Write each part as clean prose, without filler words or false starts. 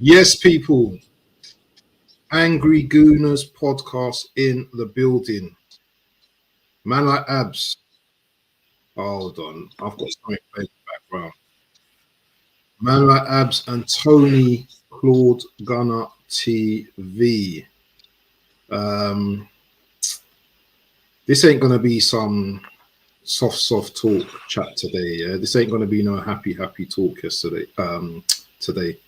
Yes, people. Angry Gooners podcast in the building. Man like Abs. Hold on. I've got something in the background. Man like Abs and Tony Claude Gunner TV. This ain't gonna be some soft talk chat today. Yeah? This ain't gonna be no happy talk yesterday. Today.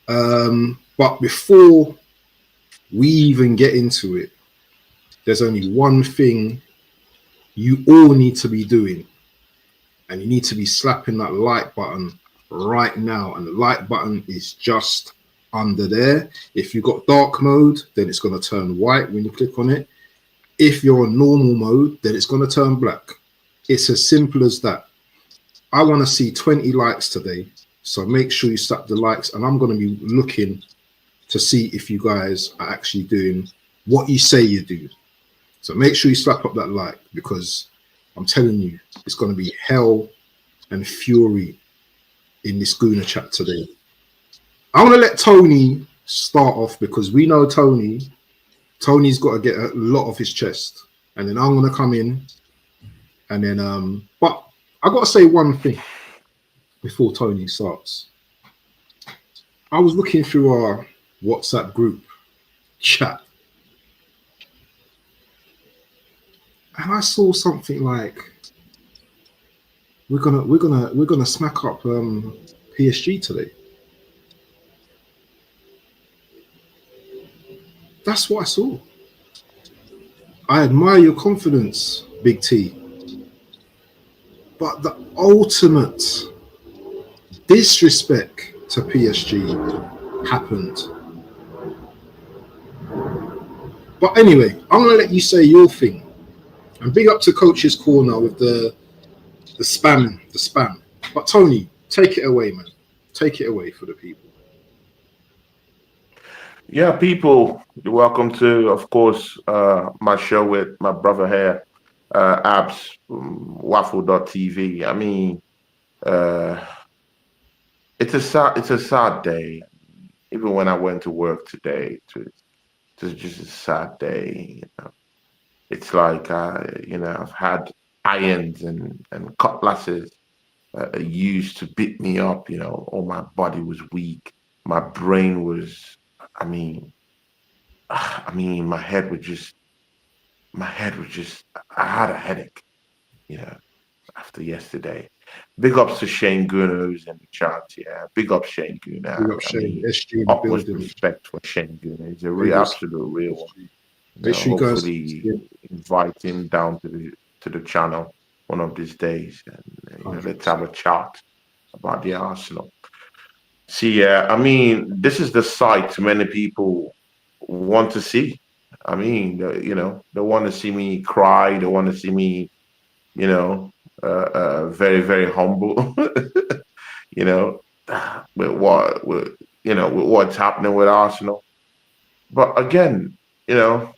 But before we even get into it, there's only one thing you all need to be doing, and you need to be slapping that like button right now. And the like button is just under there. If you've got dark mode, then it's going to turn white when you click on it. If you're on normal mode, then it's going to turn black. It's as simple as that. I want to see 20 likes today, so make sure you slap the likes, and I'm going to be looking to see if you guys are actually doing what you say you do. So make sure you slap up that like, because I'm telling you, it's going to be hell and fury in this Gooner chat today. I want to let Tony start off, because we know Tony's got to get a lot off his chest, and then I'm going to come in, and then but I got to say one thing before Tony starts. I was looking through our WhatsApp group chat, and I saw something like we're gonna smack up PSG today. That's what I saw. I admire your confidence, Big T. But the ultimate disrespect to PSG happened. But anyway, I'm gonna let you say your thing. And big up to Coach's Corner with the spam. But Tony, take it away, man. Take it away for the people. Yeah, people, you're welcome to, of course, my show with my brother here, Abs, Waffle.tv. I mean, uh, it's a sad day. Even when I went to work today, it was just a sad day. It's like, I've had irons and cutlasses used to beat me up. All my body was weak. My brain was, I mean, my head was just, I had a headache, you know, after yesterday. Big ups to Shane Gooners in the chat, yeah. Big up Shane Big Gooner. up I Shane, mean, SG in the utmost building. respect for Shane Gooner. He's a real, Vegas, absolute real one. SG. Make sure you guys, Hopefully yeah, invite him down to the channel one of these days, and let's have 100%. a chat about the Arsenal. See, yeah, I mean, this is the sight many people want to see. I mean, they want to see me cry. They want to see me, you know, very, very humble. you know, with what's happening with Arsenal. But again, you know,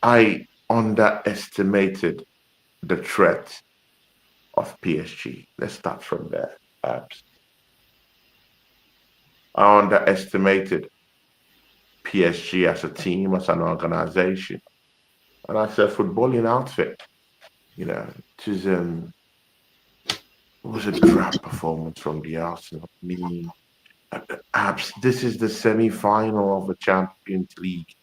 I underestimated the threat of PSG. Let's start from there. Perhaps I underestimated PSG as a team, as an organization, and as a footballing outfit. It was a drab performance from the Arsenal. I mean, perhaps this is the semi-final of the Champions League.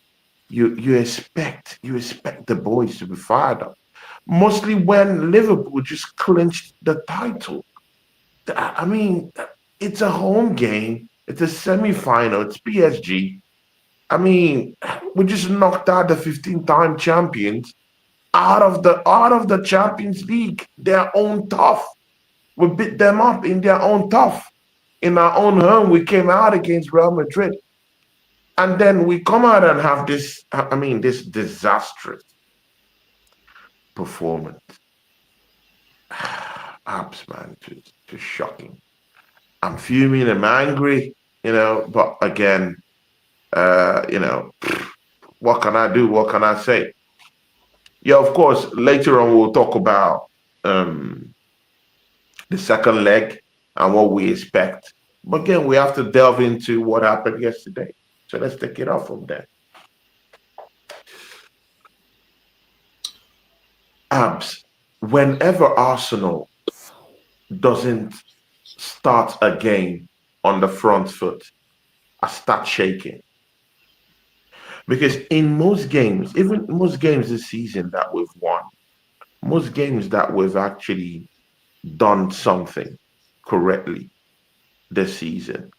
You expect the boys to be fired up, mostly when Liverpool just clinched the title. I mean, it's a home game. It's a semi-final. It's PSG. I mean, we just knocked out the 15-time champions out of the Champions League. Their own tough. We beat them up in their own tough. In our own home, we came out against Real Madrid. And then we come out and have this disastrous performance. Abs, man, just shocking. I'm fuming, I'm angry, but again, what can I do? What can I say? Yeah, of course, later on we'll talk about um, the second leg and what we expect. But again, we have to delve into what happened yesterday. So let's take it off from there. Abs, whenever Arsenal doesn't start a game on the front foot, I start shaking. Because in most games, even most games this season that we've won, most games that we've actually done something correctly this season,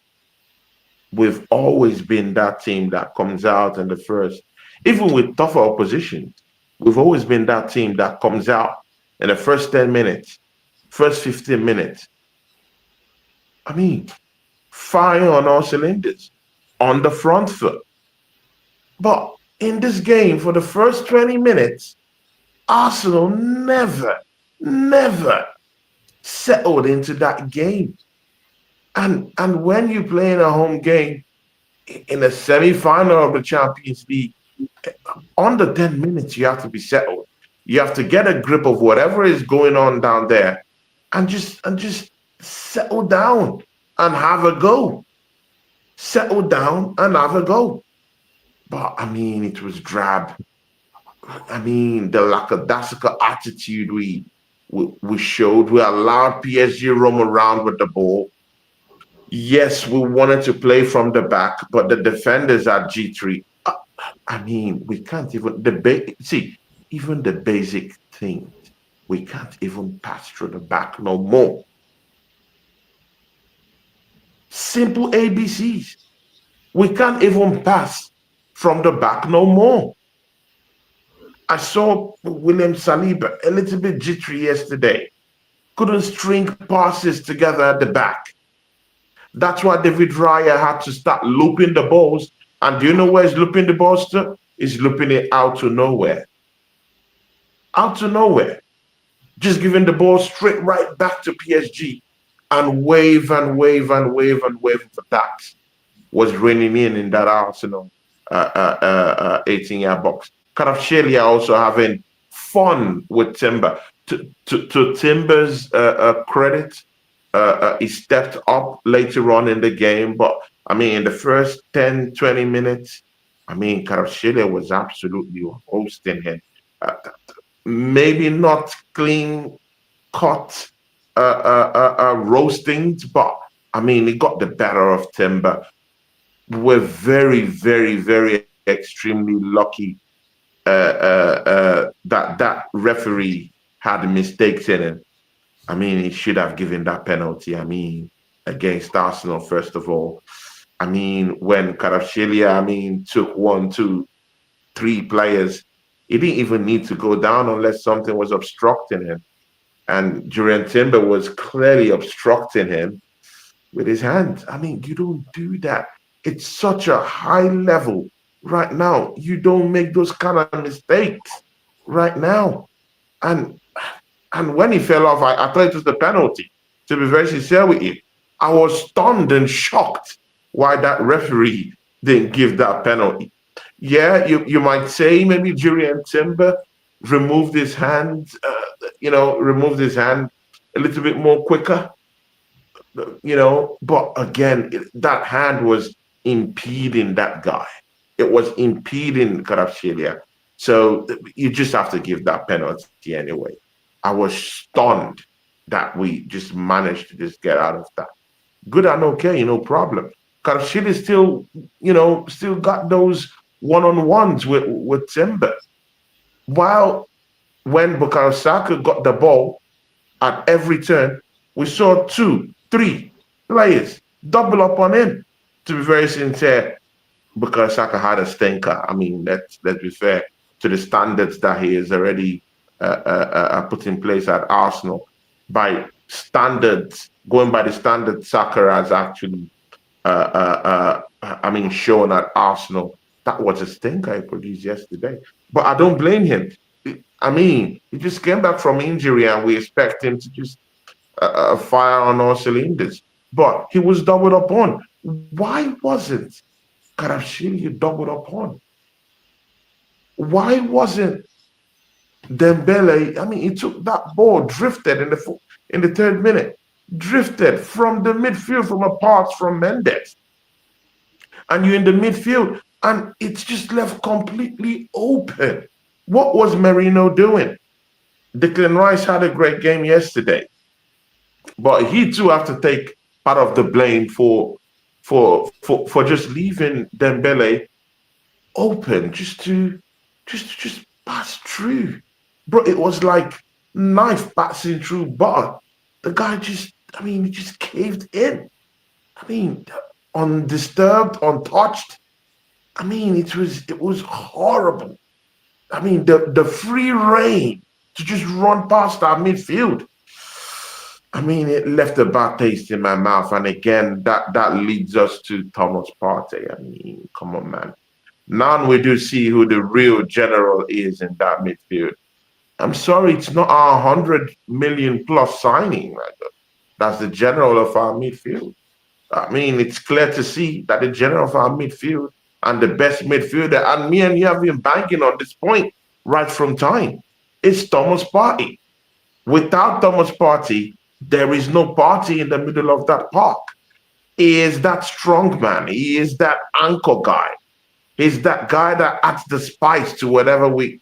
we've always been that team that comes out in the first, even with tougher opposition, we've always been that team that comes out in the first 10 minutes, first 15 minutes. I mean, firing on all cylinders on the front foot. But in this game, for the first 20 minutes, Arsenal never settled into that game. And when you play in a home game in a semi-final of the Champions League, under 10 minutes you have to be settled. You have to get a grip of whatever is going on down there and just settle down and have a go. Settle down and have a go. But I mean, it was drab. I mean, the lackadaisical attitude we showed. We allowed PSG roam around with the ball. Yes, we wanted to play from the back, but the defenders at G3. I mean, we can't even see even the basic things. We can't even pass through the back no more. Simple ABCs. We can't even pass from the back no more. I saw William Saliba a little bit jittery yesterday. Couldn't string passes together at the back. That's why David Raya had to start looping the balls. And do you know where he's looping the balls to? He's looping it out to nowhere. Out to nowhere. Just giving the ball straight right back to PSG and wave and wave and wave and wave for that was raining in that Arsenal 18-yard box. Kvaratskhelia also having fun with Timber. To Timber's credit, he stepped up later on in the game, but I mean, in the first 10, 20 minutes, I mean, Kvaratskhelia was absolutely hosting him. Maybe not clean cut roasting, but I mean, he got the better of Timber. We're very, very, very extremely lucky that referee had mistakes in it. I mean, he should have given that penalty. I mean, against Arsenal, first of all. I mean, when Kvaratskhelia, I mean, took 1, 2, 3 players, he didn't even need to go down unless something was obstructing him. And Julian Timber was clearly obstructing him with his hand. I mean, you don't do that. It's such a high level right now. You don't make those kind of mistakes right now. And when he fell off, I thought it was the penalty. To be very sincere with you, I was stunned and shocked why that referee didn't give that penalty. Yeah, you might say maybe Julian Timber removed his hand, removed his hand a little bit more quicker, but again, that hand was impeding that guy. It was impeding Kvaratskhelia. So you just have to give that penalty anyway. I was stunned that we just managed to just get out of that. Good and okay, no problem. Kvaratskhelia still got those one-on-ones with Timber. While when Bukayo Saka got the ball at every turn, we saw 2, 3 players double up on him. To be very sincere, Bukayo Saka had a stinker. I mean, let's be fair to the standards that he has already put in place at Arsenal. By standards, going by the standards Saka has actually, shown at Arsenal, that was a stinker he produced yesterday. But I don't blame him. I mean, he just came back from injury and we expect him to just fire on all cylinders. But he was doubled up on. Why wasn't Kvaratskhelia doubled up on? Why wasn't Dembele? I mean, he took that ball, drifted in the 3rd minute. drifted from the midfield from apart from Mendes. And you're in the midfield and it's just left completely open. What was Merino doing? Declan Rice had a great game yesterday, but he too have to take part of the blame for just leaving Dembele open just pass through. Bro, it was like knife passing through butter. The guy just, I mean, he just caved in. I mean, undisturbed, untouched. I mean, it was horrible. I mean, the free reign to just run past our midfield. I mean, it left a bad taste in my mouth. And again, that leads us to Thomas Partey. I mean, come on, man. Now we do see who the real general is in that midfield. I'm sorry, it's not our 100 million plus signing. Right? That's the general of our midfield. I mean, it's clear to see that the general of our midfield and the best midfielder, and me and you have been banking on this point right from time, is Thomas Partey. Without Thomas Partey, there is no party in the middle of that park. He is that strong man. He is that anchor guy. He's that guy that adds the spice to whatever we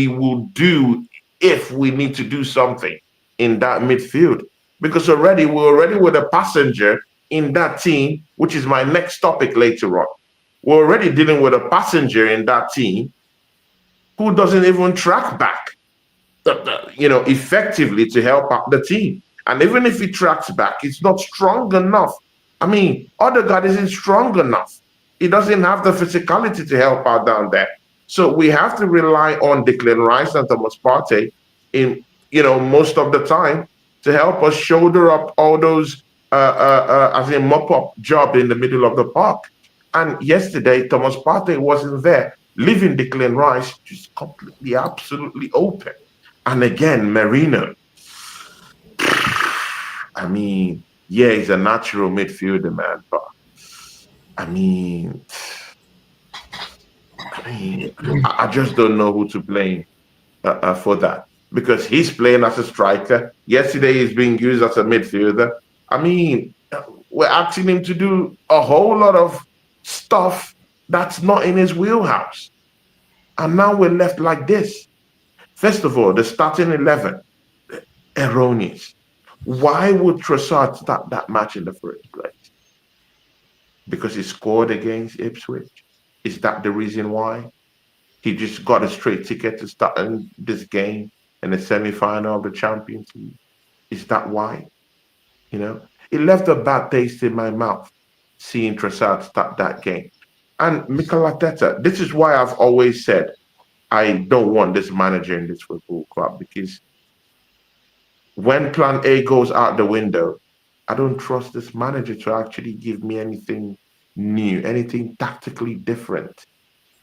will do if we need to do something in that midfield. Because we're already with a passenger in that team, which is my next topic later on. We're already dealing with a passenger in that team who doesn't even track back, effectively to help out the team. And even if he tracks back, it's not strong enough. I mean, Odegaard isn't strong enough. He doesn't have the physicality to help out down there. So we have to rely on Declan Rice and Thomas Partey in, most of the time to help us shoulder up all those, as a mop-up job in the middle of the park. And yesterday, Thomas Partey wasn't there, leaving Declan Rice just completely, absolutely open. And again, Merino. I mean, yeah, he's a natural midfielder, man, but I mean, I just don't know who to blame for that because he's playing as a striker. Yesterday, he's being used as a midfielder. I mean, we're asking him to do a whole lot of stuff that's not in his wheelhouse. And now we're left like this. First of all, the starting 11, erroneous. Why would Trossard start that match in the first place? Because he scored against Ipswich. Is that the reason why? He just got a straight ticket to start in this game in the semi-final of the Champions League. Is that why? It left a bad taste in my mouth seeing Trossard start that game. And Mikel Arteta, this is why I've always said I don't want this manager in this football club because when plan A goes out the window, I don't trust this manager to actually give me anything new, anything tactically different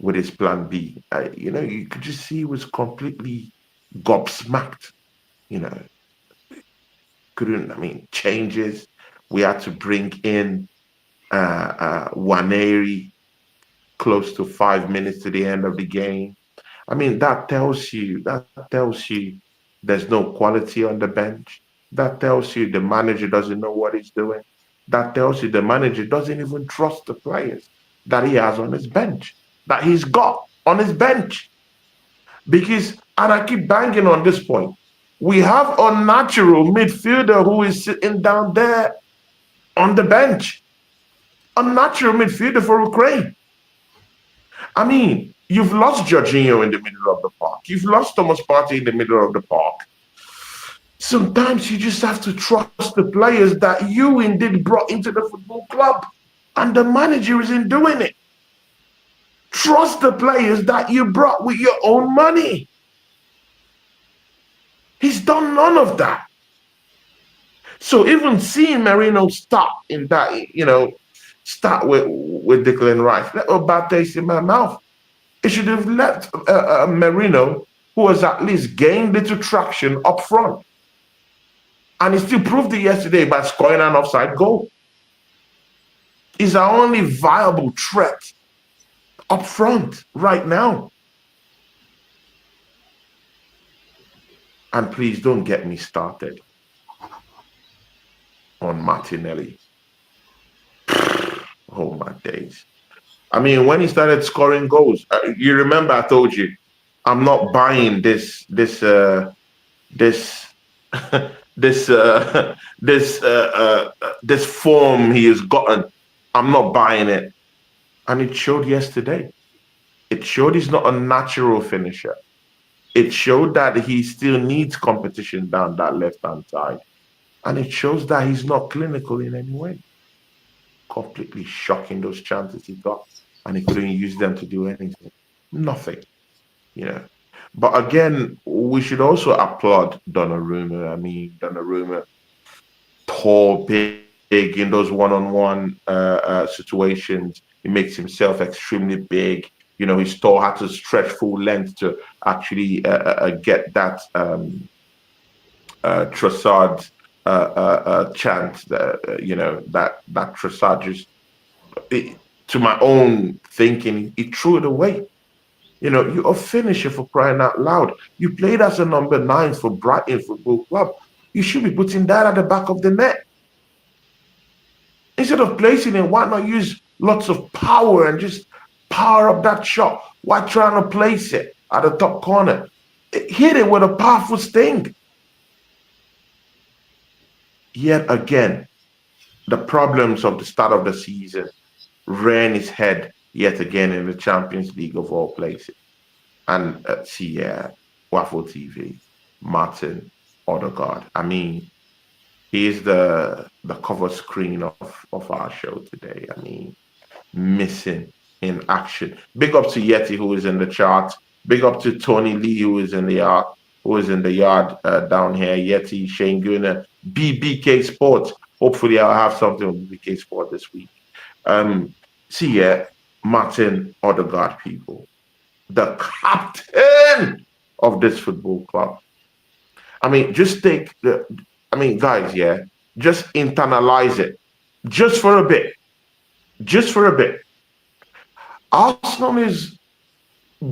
with his plan B. You could just see he was completely gobsmacked, you know, changes. We had to bring in Waneri close to 5 minutes to the end of the game. I mean, that tells you there's no quality on the bench. That tells you the manager doesn't know what he's doing. That tells you the manager doesn't even trust the players that he has on his bench, that he's got on his bench. Because, and I keep banging on this point, we have a natural midfielder who is sitting down there on the bench. A natural midfielder for Ukraine. I mean, you've lost Jorginho in the middle of the park. You've lost Thomas Partey in the middle of the park. Sometimes you just have to trust the players that you indeed brought into the football club. And the manager isn't doing it. Trust the players that you brought with your own money. He's done none of that. So even seeing Merino start in that, start with Declan Rice, let a bad taste in my mouth. It should have left Merino, who has at least gained little traction up front. And he still proved it yesterday by scoring an offside goal. He's our only viable threat up front right now. And please don't get me started on Martinelli. Oh my days. I mean, when he started scoring goals, you remember I told you, I'm not buying this this this form he has gotten. I'm not buying it, and it showed yesterday. It showed he's not a natural finisher. It showed that he still needs competition down that left hand side, and it shows that he's not clinical in any way. Completely shocking those chances he got, and he couldn't use them to do anything. Nothing, you know. But again, we should also applaud Donnarumma. I mean, Donnarumma, tall, big in those one-on-one situations. He makes himself extremely big. You know, his tall had to stretch full length to actually get that Trossard chant. That Trossard just, it, to my own thinking, he threw it away. You know, you're a finisher for crying out loud. You played as a number 9 for Brighton Football Club. You should be putting that at the back of the net. Instead of placing it, why not use lots of power and just power up that shot? Why trying to place it at the top corner? Hit it with a powerful sting. Yet again, the problems of the start of the season ran his head yet again in the Champions League of all places. And Waffle TV, Martin Odegaard. I mean, he is the cover screen of our show today. I mean, missing in action. Big up to Yeti, who is in the chart. Big up to Tony Lee, who is in the yard down here. Yeti, Shane Gunner, BBK Sports. Hopefully, I'll have something with BBK Sport this week. Martin Odegaard, people, the captain of this football club. I mean, guys, just internalize it, just for a bit, just for a bit. Arsenal is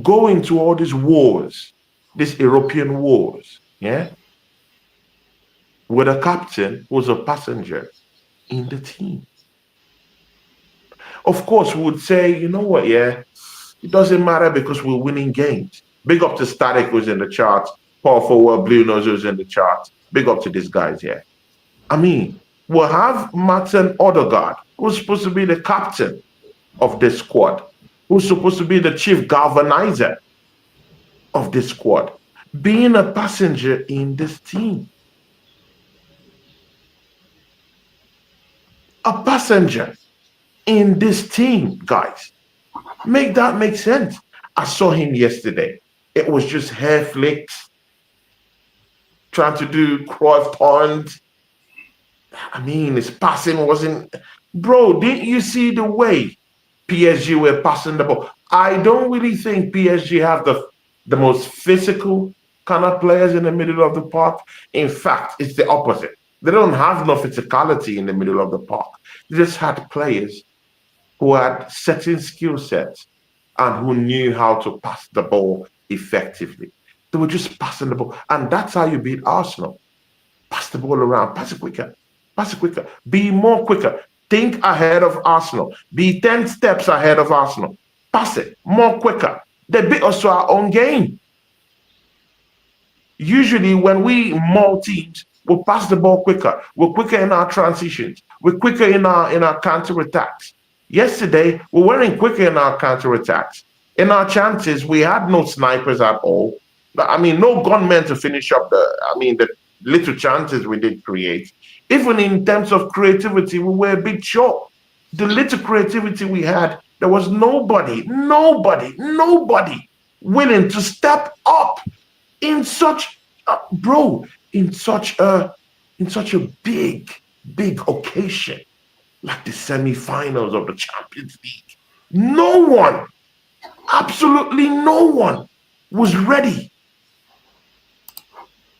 going to all these wars, these European wars, with a captain who's a passenger in the team. Of course, we would say, you know what, it doesn't matter because we're winning games. Big up to Static, who's in the charts. Paul Forward, Blue Nose, who's in the charts. Big up to these guys here. I mean, we'll have Martin Odegaard, who's supposed to be the captain of this squad, who's supposed to be the chief galvanizer of this squad, being a passenger in this team. A passenger in this team, guys. Make that make sense. I saw him yesterday. It was just hair flicks, trying to do Cruyff turns. I mean, his passing wasn't. Bro, didn't you see the way PSG were passing the ball? I don't really think PSG have the most physical kind of players in the middle of the park. In fact, it's the opposite. They don't have no physicality in the middle of the park. They just had players who had certain skill sets and who knew how to pass the ball effectively. They were just passing the ball. And that's how you beat Arsenal. Pass the ball around, pass it quicker, be more quicker. Think ahead of Arsenal. Be 10 steps ahead of Arsenal. Pass it more quicker. They beat us to our own game. Usually when we maul teams, we'll pass the ball quicker. We're quicker in our transitions. We're quicker in our counter-attacks. Yesterday, we weren't quicker in our counter-attacks. In our chances, we had no snipers at all. I mean, no gunmen to finish up the little chances we did create. Even in terms of creativity, we were a bit short. The little creativity we had, there was nobody willing to step up in such a big occasion like the semi-finals of the Champions League. No one, absolutely no one, was ready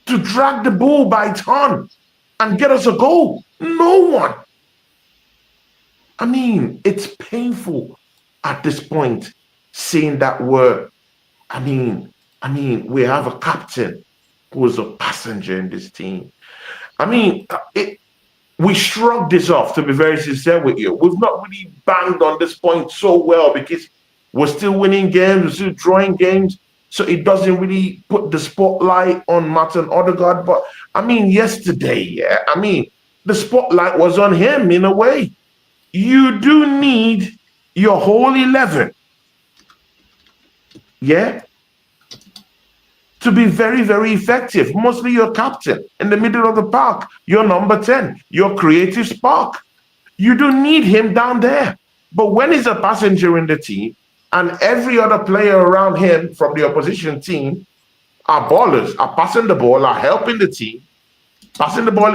to drag the ball by its horn and get us a goal. No one. I mean, it's painful at this point seeing that we have a captain who is a passenger in this team. I mean, we shrugged this off, to be very sincere with you. We've not really banged on this point so well because we're still winning games, we're still drawing games. So it doesn't really put the spotlight on Martin Odegaard. But I mean, yesterday, yeah, I mean, the spotlight was on him in a way. You do need your whole 11, yeah, to be very, very effective. Mostly your captain in the middle of the park, your number 10, your creative spark. You do need him down there. But when he's a passenger in the team and every other player around him from the opposition team are ballers, are passing the ball, are helping the team, passing the ball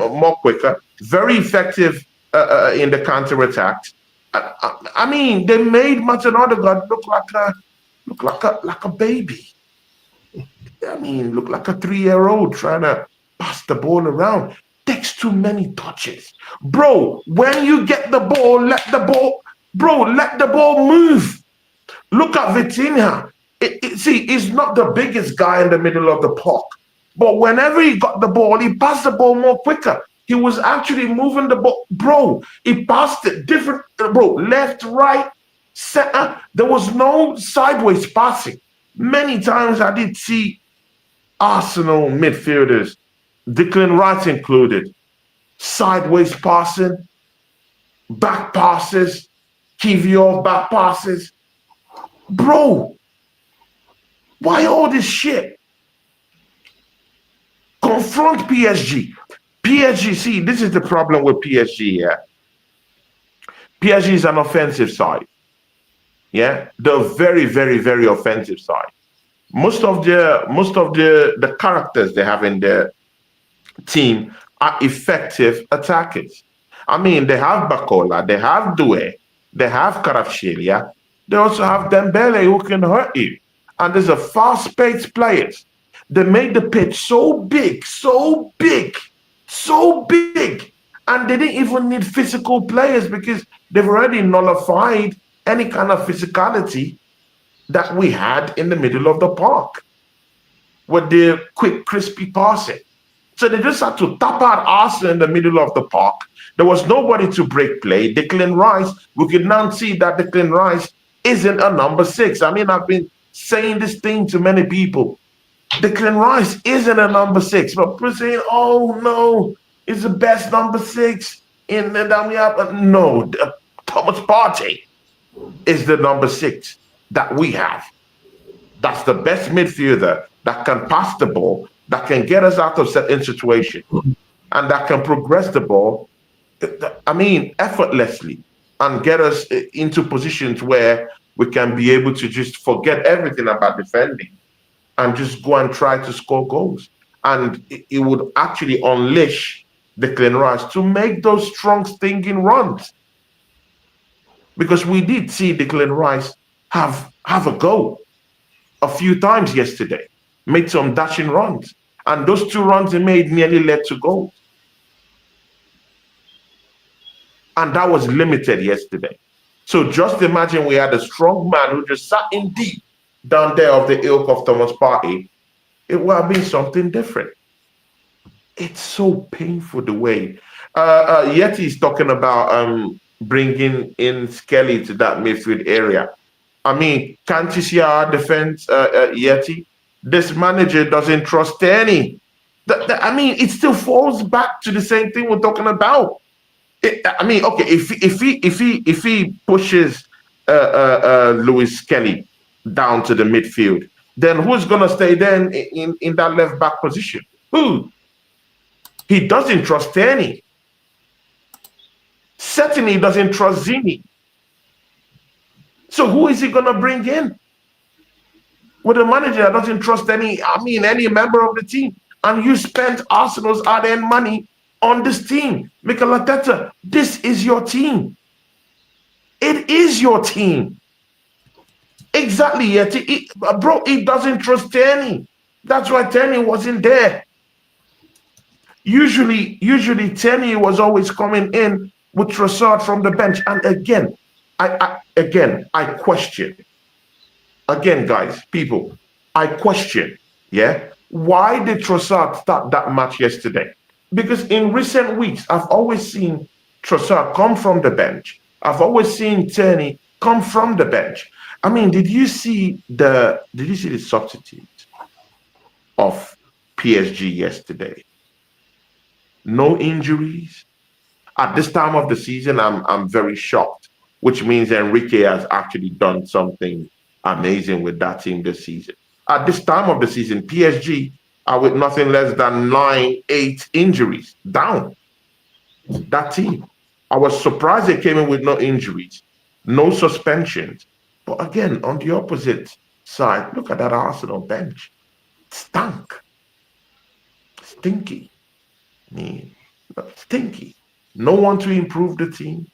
more quicker, very effective in the counter attack. I mean, they made Martin Odegaard look like a baby. I mean, look like a 3-year-old trying to pass the ball around. Takes too many touches. Bro, when you get the ball, let the ball move. Look at Vitinha. See, he's not the biggest guy in the middle of the park. But whenever he got the ball, he passed the ball more quicker. He was actually moving the ball. Bro, he passed it different, bro, left, right, center. There was no sideways passing. Many times I did see Arsenal midfielders, Declan Rice included, sideways passing, back passes, Kivior back passes. Bro, why all this shit? Confront PSG. PSG, see, this is the problem with PSG, yeah. PSG is an offensive side. Yeah, the very, very, very offensive side. Most of the characters they have in their team are effective attackers. I mean, they have Bakola, they have Doué, they have Kvaratskhelia, they also have Dembele who can hurt you. And there's a fast-paced players. They made the pitch so big, so big, so big. And they didn't even need physical players because they've already nullified any kind of physicality that we had in the middle of the park with the quick, crispy passing. So they just had to tap out Arsenal in the middle of the park. There was nobody to break play. Declan Rice, we could now see that Declan Rice isn't a number 6. I mean, I've been saying this thing to many people. Declan Rice isn't a number 6, but people saying, "Oh no, it's the best number 6." And then we have no. Thomas Partey is the number 6 that we have. That's the best midfielder that can pass the ball, that can get us out of certain situations, and that can progress the ball, I mean, effortlessly, and get us into positions where we can be able to just forget everything about defending and just go and try to score goals. And it would actually unleash Declan Rice to make those strong stinging runs. Because we did see Declan Rice have a go a few times yesterday, made some dashing runs. And those 2 runs he made nearly led to goals. And that was limited yesterday. So just imagine we had a strong man who just sat in deep down there of the ilk of Thomas Partey. It would have been something different. It's so painful the way. Yeti is talking about bringing in Skelly to that midfield area. I mean, can't you see our defense, Yeti? This manager doesn't trust any. I mean, it still falls back to the same thing we're talking about. I mean, okay, if he pushes Lewis Skelly down to the midfield, then who's gonna stay then in that left back position? Who? He doesn't trust any. Certainly he doesn't trust Zini. So who is he gonna bring in? With a manager that doesn't trust any member of the team. And you spent Arsenal's hard-earned money on this team. Mikel Arteta, this is your team. It is your team. Exactly, Yeti. Bro, he doesn't trust Tierney. That's why Tierney wasn't there. Usually Tierney was always coming in with Trossard from the bench. And again, I question. Again, guys, people, I question, yeah? Why did Trossard start that match yesterday? because in recent weeks, I've always seen Trossard come from the bench. I've always seen Tierney come from the bench. I mean, did you see the substitute of PSG yesterday? No injuries. At this time of the season, I'm very shocked, which means Enrique has actually done something amazing with that team this season. At this time of the season, PSG are with nothing less than 8 injuries down. That team. I was surprised they came in with no injuries, no suspensions. But again, on the opposite side, look at that Arsenal bench. Stank. Stinky. I mean, stinky. No one to improve the team.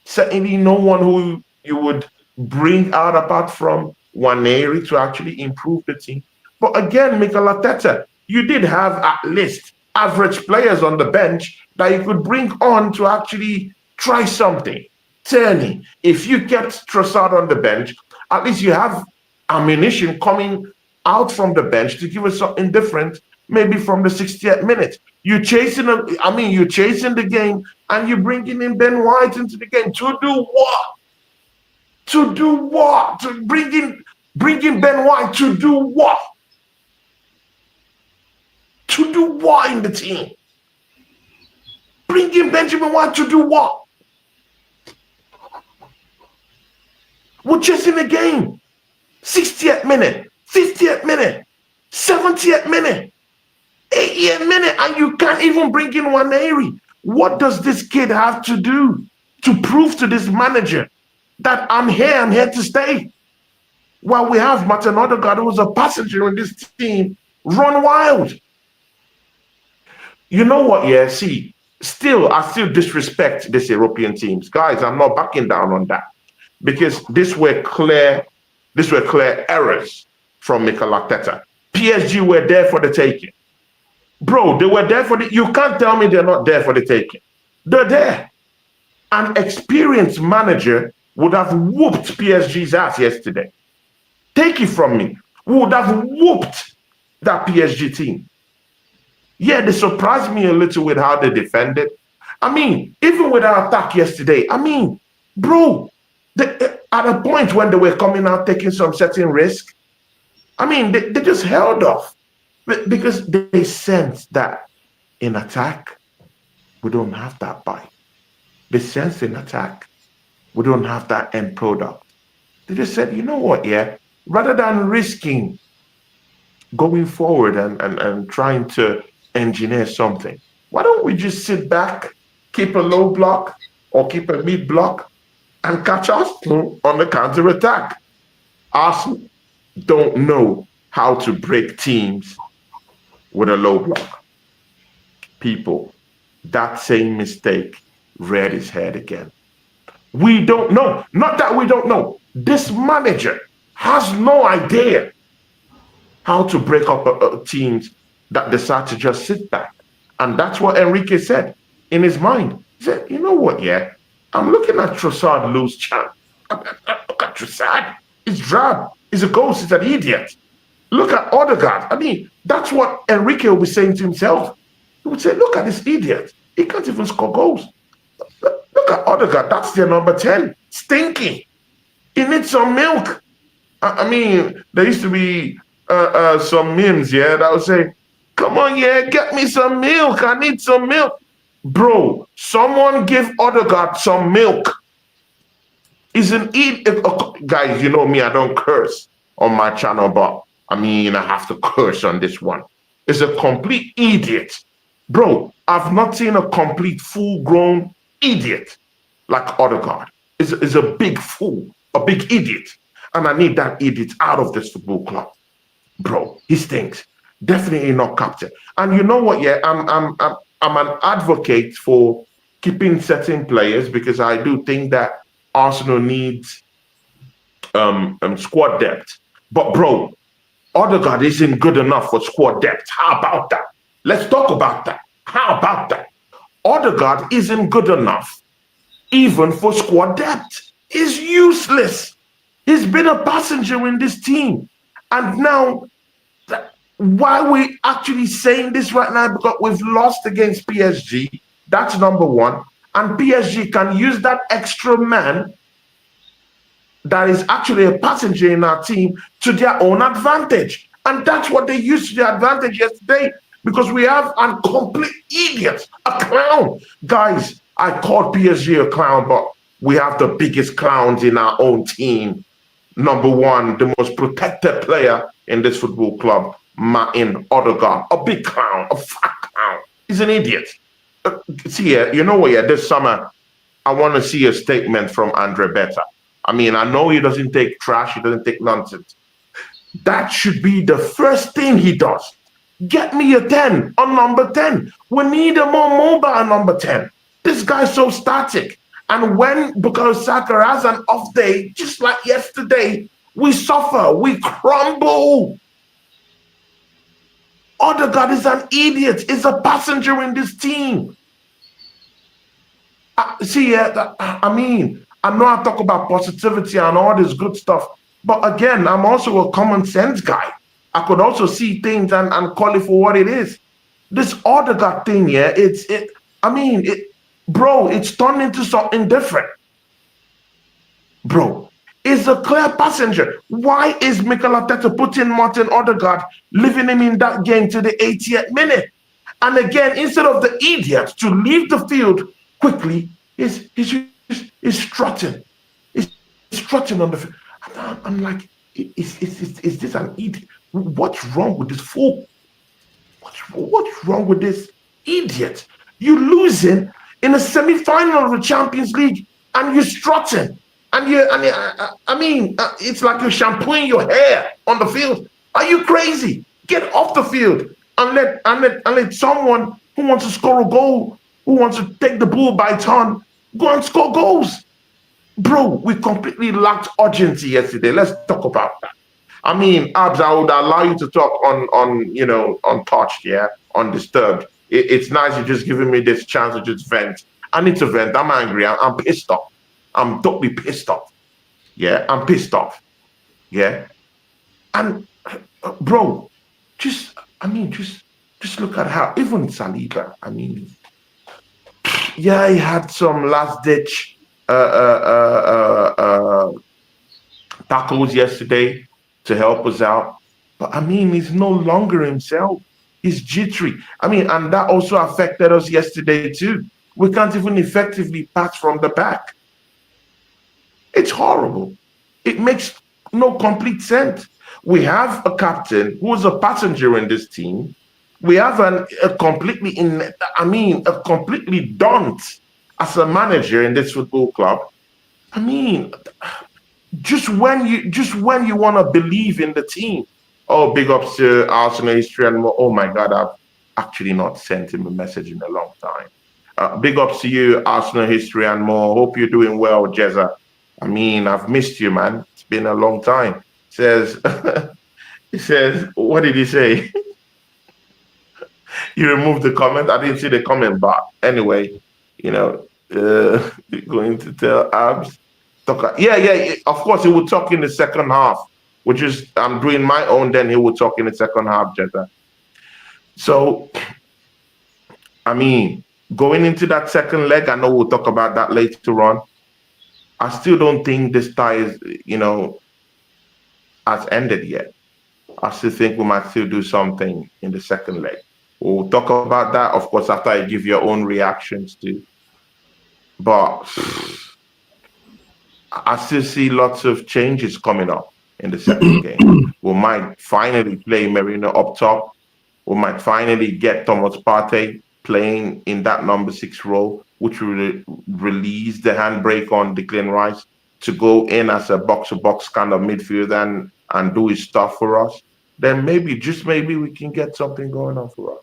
Certainly no one who you would bring out apart from Waneri to actually improve the team. But again, Mikel Arteta, you did have at least average players on the bench that you could bring on to actually try something. Tierney, if you kept Trossard on the bench, at least you have ammunition coming out from the bench to give us something different, maybe from the 60th minute. You're chasing the game and you're bringing in Ben White into the game. To do what? To do what? To bring in Ben White to do what? To do what in the team? Bring in Benjamin White to do what? We're chasing the game. 60th minute, 50th minute, 70th minute, 80th minute, and you can't even bring in Waneri. What does this kid have to do to prove to this manager that I'm here to stay? While we have Martin Odegaard, who's a passenger in this team, run wild. You know what? Yeah, see, I still disrespect these European teams. Guys, I'm not backing down on that. Because these were clear errors from Mikel Arteta. PSG were there for the taking. Bro, they were there for you can't tell me they're not there for the taking. They're there. An experienced manager would have whooped PSG's ass yesterday. Take it from me. Would have whooped that PSG team. Yeah, they surprised me a little with how they defended. I mean, even with our attack yesterday, bro, at a point when they were coming out taking some certain risk, they just held off because they sensed that in attack, we don't have that bite. They sensed in attack, we don't have that end product. They just said, you know what, yeah, rather than risking going forward and trying to engineer something, why don't we just sit back, keep a low block or keep a mid block and catch Arsenal on the counter attack? Arsenal don't know how to break teams with a low block. People, that same mistake reared its head again. We don't know. Not that we don't know. This manager has no idea how to break up teams that decide to just sit back. And that's what Enrique said in his mind. He said, you know what, yeah, I'm looking at Trossard lose chance. Look at Trossard. He's drab. He's a ghost. He's an idiot. Look at Odegaard. That's what Enrique will be saying to himself. He would say, look at this idiot. He can't even score goals. Look at Odegaard. That's their number 10. Stinky. He needs some milk. There used to be some memes, yeah, that would say, come on, yeah, get me some milk. I need some milk. Bro, someone give Odegaard some milk. He's an idiot. Guys, you know me, I don't curse on my channel, but I have to curse on this one. It's a complete idiot. Bro, I've not seen a complete full-grown idiot like Odegaard. Is a big fool, a big idiot. And I need that idiot out of this football club. Bro, he stinks. Definitely not captain. And you know what, yeah, I'm an advocate for keeping certain players because I do think that Arsenal needs squad depth. But bro, Odegaard isn't good enough for squad depth. How about that? Let's talk about that. How about that? Odegaard isn't good enough even for squad depth. He's useless. He's been a passenger in this team. And now Why we actually saying this right now? Because we've lost against PSG. That's number one. And PSG can use that extra man that is actually a passenger in our team to their own advantage. And that's what they used to their advantage yesterday, because we have a complete idiot, a clown. Guys, I called PSG a clown, but we have the biggest clowns in our own team. Number one, the most protected player in this football club, Martin Odegaard, a big clown, a fat clown. He's an idiot. See, you know what, this summer, I want to see a statement from Andre Beta. I mean, I know he doesn't take trash, he doesn't take nonsense. That should be the first thing he does. Get me a 10 on number 10. We need a more mobile number 10. This guy's so static. And when Bukayo Saka has an off day, just like yesterday, we suffer, we crumble. Odegaard is an idiot. He's a passenger in this team. I mean, I know I talk about positivity and all this good stuff, but again, I'm also a common sense guy. I could also see things and call it for what it is. This Odegaard thing, it's turned into something different. Bro, it's a clear passenger. Why is Mikel Arteta putting Martin Odegaard, leaving him in that game to the 80th minute? And again, instead of the idiot to leave the field quickly, he's strutting. He's strutting on the field. I'm like, is this an idiot? What's wrong with this fool? What's wrong with this idiot? You're losing in a semi-final of the Champions League, and you're strutting. It's like you're shampooing your hair on the field. Are you crazy? Get off the field and let someone who wants to score a goal, who wants to take the ball by turn, go and score goals. Bro, we completely lacked urgency yesterday. Let's talk about that. I mean, Abs, I would allow you to talk untouched, undisturbed. It's nice you're just giving me this chance to just vent. I need to vent. I'm angry. I'm pissed off. I'm totally pissed off. Yeah, I'm pissed off. Yeah. And bro, just look at how even Saliba, he had some last ditch tackles yesterday to help us out. But he's no longer himself. He's jittery. And that also affected us yesterday too. We can't even effectively pass from the back. It's horrible. It makes no complete sense. We have a captain who is a passenger in this team. We have a completely dumped as a manager in this football club. Just when you want to believe in the team. Oh, big ups to Arsenal history and more. Oh my God, I've actually not sent him a message in a long time. Big ups to you, Arsenal history and more. Hope you're doing well, Jezza. I've missed you, man. It's been a long time. He says, what did he say? You removed the comment. I didn't see the comment back. Anyway, going to tell Abs. Of course, he will talk in the second half, which is I'm doing my own. Then he will talk in the second half, Jetta. So, going into that second leg, I know we'll talk about that later on. I still don't think this tie is, has ended yet. I still think we might still do something in the second leg. We'll talk about that, of course, after I give your own reactions too. But I still see lots of changes coming up in the second game. We might finally play Merino up top. We might finally get Thomas Partey playing in that number 6 role, which will release the handbrake on Declan Rice to go in as a box-to-box kind of midfielder and do his stuff for us. Then maybe, just maybe, we can get something going on for us.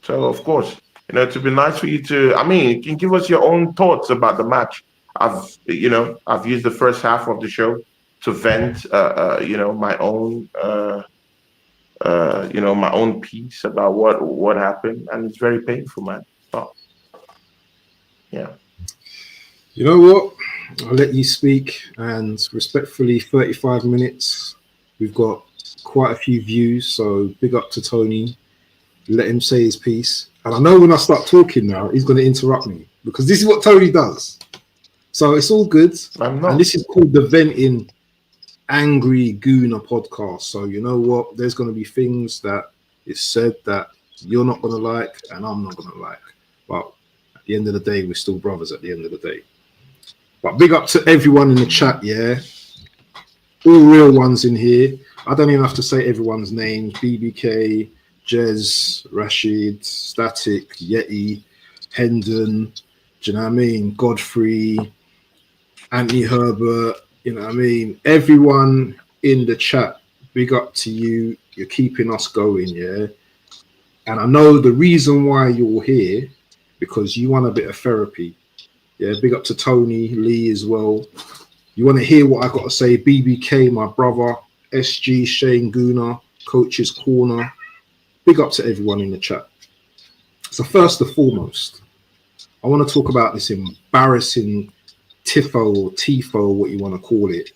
So, of course, to be nice for you to, you can give us your own thoughts about the match. I've used the first half of the show to vent, my own, my own piece about what happened, and it's very painful, man. So, yeah. You know what? I'll let you speak, and respectfully, 35 minutes We've got quite a few views, so big up to Tony. Let him say his piece. And I know when I start talking now, he's going to interrupt me because this is what Tony does. So it's all good. I'm not. And this is called the Venting Angry Gooner podcast. So you know what? There's going to be things that is said that you're not going to like and I'm not going to like. But at the end of the day, we're still brothers at the end of the day. But big up to everyone in the chat, yeah? All real ones in here. I don't even have to say everyone's names. BBK, Jez, Rashid, Static, Yeti, Hendon, do you know what I mean? Godfrey, Anthony Herbert, you know what I mean? Everyone in the chat, big up to you. You're keeping us going, yeah? And I know the reason why you're here, because you want a bit of therapy. Yeah, big up to Tony, Lee as well. You want to hear what I got to say? BBK, my brother, SG, Shane Gooner, Coach's Corner. Big up to everyone in the chat. So first and foremost, I want to talk about this embarrassing tifo or tifo, what you want to call it,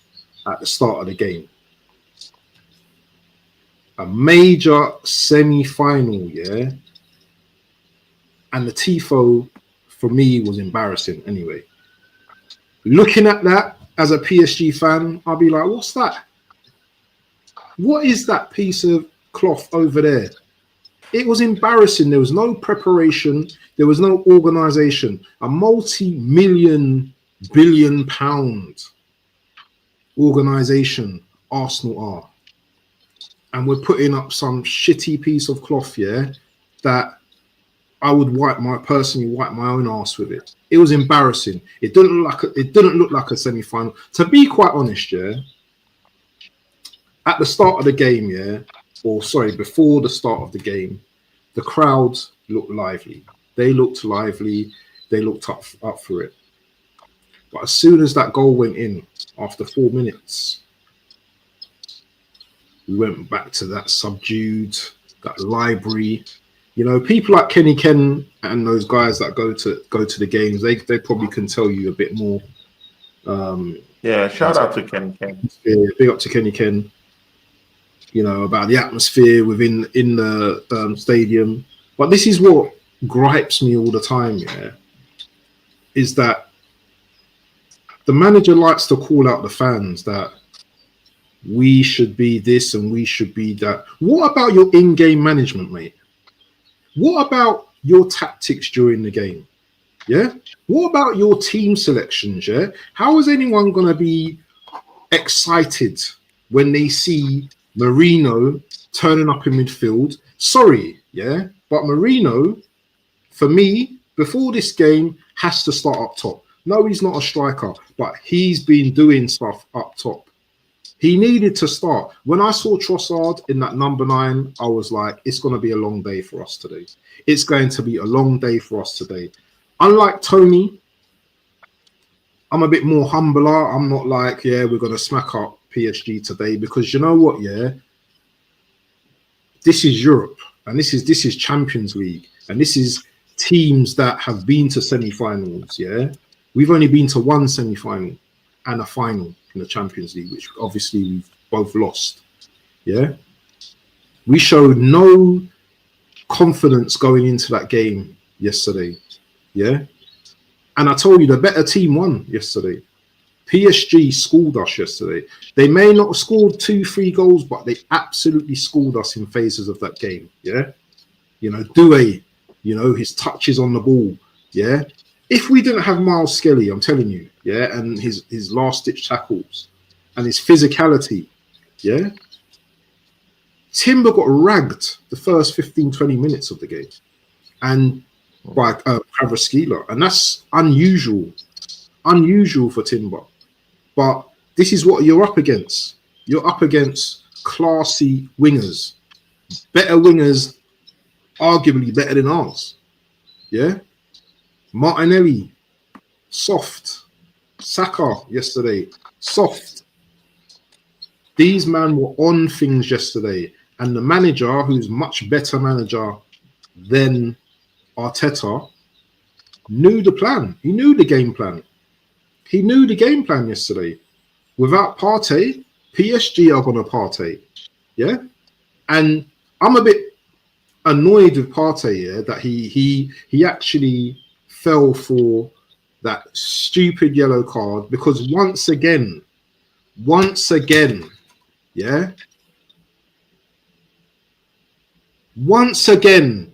at the start of the game. A major semi-final, yeah? And the tifo, for me, was embarrassing anyway. Looking at that as a PSG fan, I'll be like, what's that? What is that piece of cloth over there? It was embarrassing. There was no preparation. There was no organization. A multi-million, billion-pound organization, Arsenal are. And we're putting up some shitty piece of cloth, yeah, that I would personally wipe my own ass with it. It was embarrassing. It didn't look like a semi-final. To be quite honest, yeah, at the start of the game, yeah, or sorry, before the start of the game, the crowd looked lively. They looked lively. They looked up for it. But as soon as that goal went in, after 4 minutes, we went back to that subdued, that library. You know, people like Kenny Ken and those guys that go to the games, they probably can tell you a bit more. Yeah, shout out to Kenny Ken. Big up to Kenny Ken. You know, about the atmosphere in the stadium. But this is what gripes me all the time, yeah, is that the manager likes to call out the fans that we should be this and we should be that. What about your in-game management, mate? What about your tactics during the game? Yeah? What about your team selections, yeah? How is anyone going to be excited when they see Marino turning up in midfield? Sorry, yeah? But Marino, for me, before this game, has to start up top. No, he's not a striker, but he's been doing stuff up top. He needed to start. When I saw Trossard in that number 9, I was like, it's going to be a long day for us today. It's going to be a long day for us today. Unlike Tony, I'm a bit more humbler. I'm not like, yeah, we're going to smack up PSG today, because you know what, yeah? This is Europe, and this is Champions League, and this is teams that have been to semi-finals, yeah? We've only been to one semi-final and a final in the Champions League, which obviously we've both lost, yeah? We showed no confidence going into that game yesterday, yeah? And I told you, the better team won yesterday. PSG schooled us yesterday. They may not have scored 2-3 goals, but they absolutely schooled us in phases of that game, yeah? You know, Doué, you know, his touches on the ball, yeah? If we didn't have Miles Skelly, I'm telling you, yeah, and his last-ditch tackles and his physicality, yeah? Timber got ragged the first 15, 20 minutes of the game, and by Kvaratskhelia, and that's unusual for Timber. But this is what you're up against. You're up against classy wingers, better wingers, arguably better than ours. Yeah, Martinelli, soft. Saka yesterday, soft. These men were on things yesterday, and the manager, who's much better manager than Arteta, knew the plan. He knew the game plan. He knew the game plan yesterday. Without Partey, PSG are going to Partey, yeah? And I'm a bit annoyed with Partey, yeah, that he actually fell for that stupid yellow card, because once again, yeah, once again,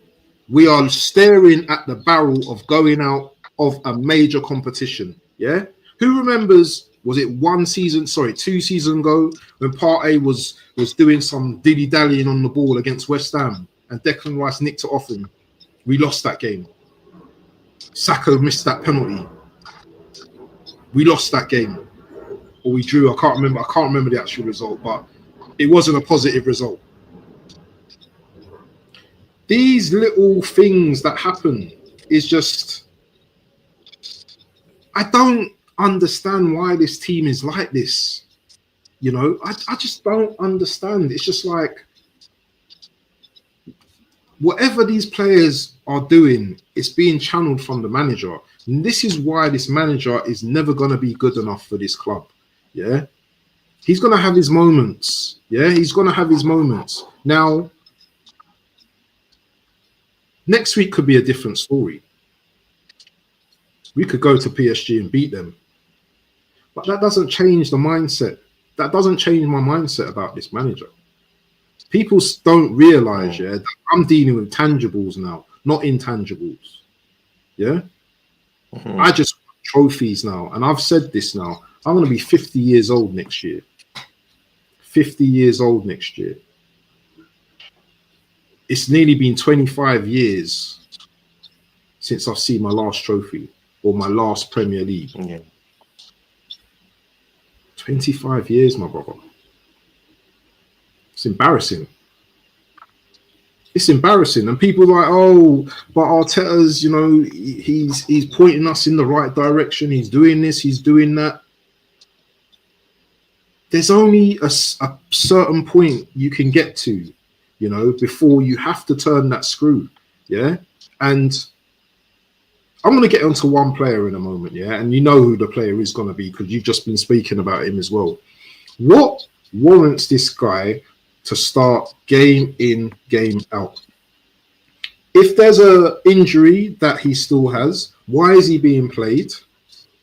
we are staring at the barrel of going out of a major competition. Yeah. Who remembers, was it 2 seasons ago, when Partey was doing some dilly-dallying on the ball against West Ham and Declan Rice nicked it off him? We lost that game. Saka missed that penalty. We lost that game. Or we drew. I can't remember the actual result, but it wasn't a positive result. These little things that happen is just, I don't understand why this team is like this. You know, I just don't understand. It's just like, whatever these players are doing, it's being channeled from the manager. And this is why this manager is never going to be good enough for this club. Yeah. He's going to have his moments. Yeah. He's going to have his moments. Now, next week could be a different story. We could go to PSG and beat them. But that doesn't change the mindset. That doesn't change my mindset about this manager. People don't realize, yeah, that I'm dealing with tangibles now, not intangibles. Yeah? I just want trophies now. And I've said this now. I'm going to be 50 years old next year. 50 years old next year. It's nearly been 25 years since I've seen my last trophy or my last Premier League. Yeah. 25 years, my brother. It's embarrassing. It's embarrassing. And people are like, oh, but Arteta's, you know, he's pointing us in the right direction. He's doing this, he's doing that. There's only a certain point you can get to, you know, before you have to turn that screw. Yeah. And I'm going to get onto one player in a moment. Yeah. And you know who the player is going to be, because you've just been speaking about him as well. What warrants this guy to start game in, game out? If there's a injury that he still has, why is he being played?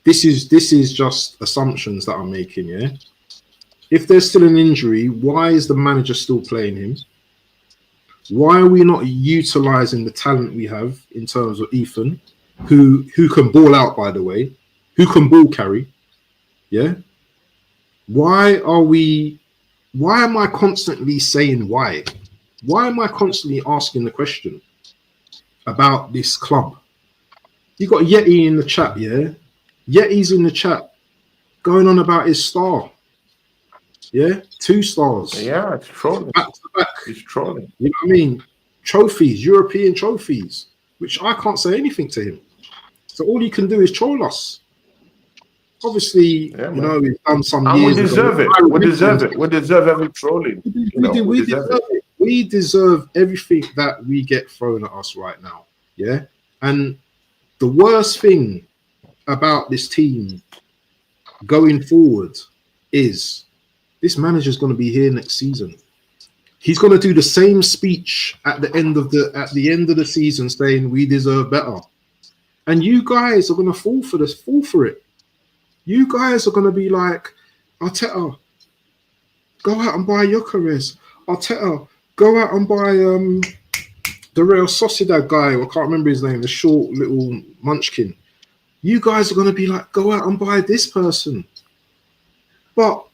This is just assumptions that I'm making, yeah? If there's still an injury, why is the manager still playing him? Why are we not utilizing the talent we have in terms of Ethan, who can ball out, by the way, who can ball carry? Yeah. Why am I constantly saying why? Why am I constantly asking the question about this club? You got Yeti in the chat, yeah? Yeti's in the chat going on about his star. Yeah, 2 stars. Yeah, it's trolling. Back to back. It's trolling. You know what I mean? Trophies, European trophies, which I can't say anything to him. So all he can do is troll us. Obviously, yeah, you know, we've done some and years we deserve ago. it. We deserve it. We deserve every trolling. We deserve it. We deserve everything that we get thrown at us right now. Yeah. And the worst thing about this team going forward is this manager's going to be here next season. He's going to do the same speech at the end of the season, saying we deserve better. And you guys are going to fall for it. You guys are going to be like, Arteta, go out and buy Gyökeres. Arteta, go out and buy the Real Sociedad guy. I can't remember his name, the short little munchkin. You guys are going to be like, go out and buy this person. But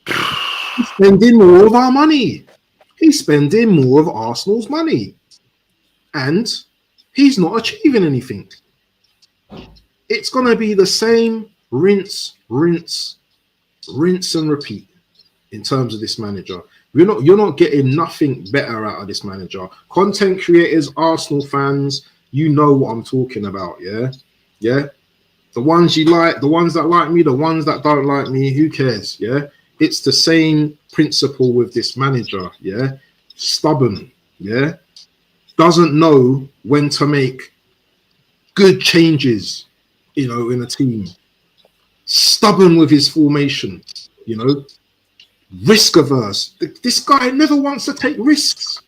he's spending more of our money. He's spending more of Arsenal's money. And he's not achieving anything. It's going to be the same rinse, and repeat in terms of this manager. You're not getting nothing better out of this manager. Content creators, Arsenal fans, you know what I'm talking about, yeah? Yeah? The ones you like, the ones that like me, the ones that don't like me, who cares, yeah? It's the same principle with this manager, yeah? Stubborn, yeah? Doesn't know when to make good changes, you know, in a team. Stubborn with his formation, you know? risk averse. This guy never wants to take risks.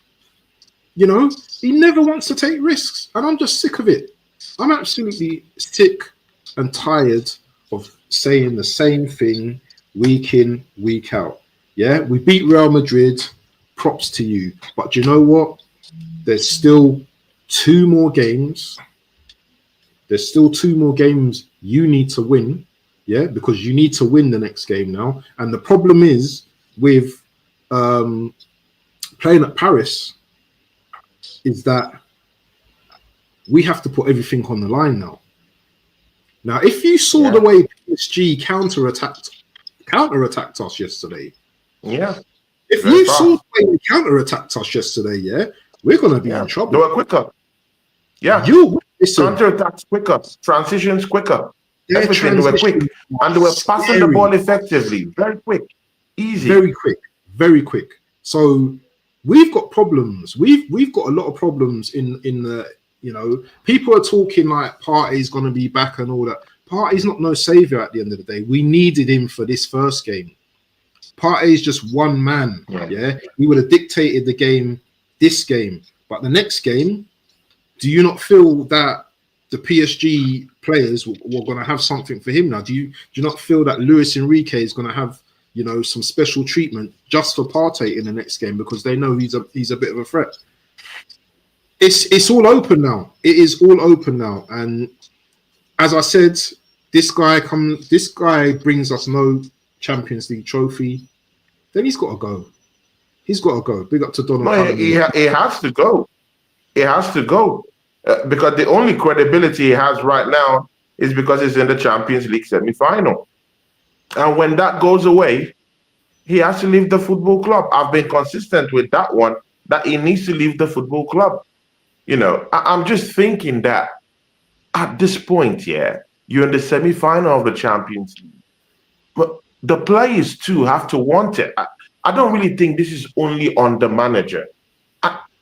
You know, he never wants to take risks, and I'm just sick of it. I'm absolutely sick and tired of saying the same thing week in, week out. Yeah, we beat Real Madrid. Props to you. But you know what? There's still 2 more games. There's still 2 more games you need to win. Yeah, because you need to win the next game now. And the problem is with playing at Paris is that we have to put everything on the line now. Now, if you saw the way PSG counter-attacked us yesterday, if you saw the way they counter-attacked us yesterday, we're going to be in trouble. They were quicker. Counter-attacks quicker, transitions quicker. Everything, they were quick. And they were passing the ball effectively. Very quick. Easy. Very quick. So we've got problems. We've got a lot of problems in the, you know, people are talking like Partey's going to be back and all that. Partey's not no savior at the end of the day. We needed him for this first game. Partey's just one man. He would have dictated the game this game. But the next game, do you not feel that the PSG players were going to have something for him now? Do you not feel that Luis Enrique is going to have, you know, some special treatment just for Partey in the next game because they know he's a bit of a threat? It's all open now. It is all open now. And as I said, this guy brings us no Champions League trophy. Then he's got to go. He's got to go. Big up to Donald. No, he has to go. He has to go. Because the only credibility he has right now is because he's in the Champions League semi-final. And when that goes away, he has to leave the football club. I've been consistent with that one, that he needs to leave the football club. You know, I'm just thinking that at this point, you're in the semi-final of the Champions League. But the players too have to want it. I don't really think this is only on the manager.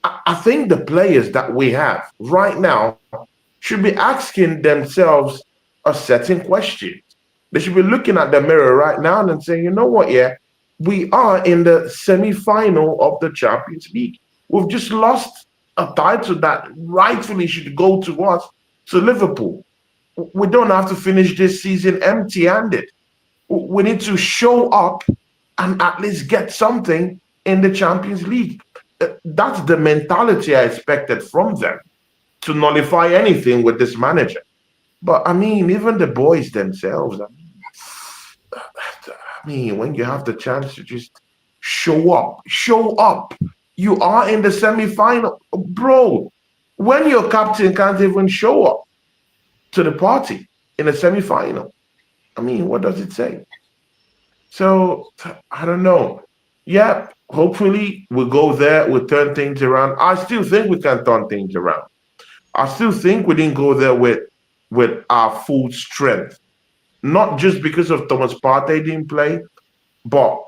I think the players that we have right now should be asking themselves a certain question. They should be looking at the mirror right now and saying, you know what, we are in the semi-final of the Champions League. We've just lost a title that rightfully should go to us, to Liverpool. We don't have to finish this season empty-handed. We need to show up and at least get something in the Champions League. That's the mentality I expected from them, to nullify anything with this manager. But I mean, even the boys themselves, I mean, when you have the chance to just show up. You are in the semi-final. Bro, when your captain can't even show up to the party in the semi-final, I mean, what does it say? So, I don't know. Yeah, hopefully we'll go there, we'll turn things around. I still think we can turn things around. I still think we didn't go there with our full strength. Not just because of Thomas Partey didn't play, but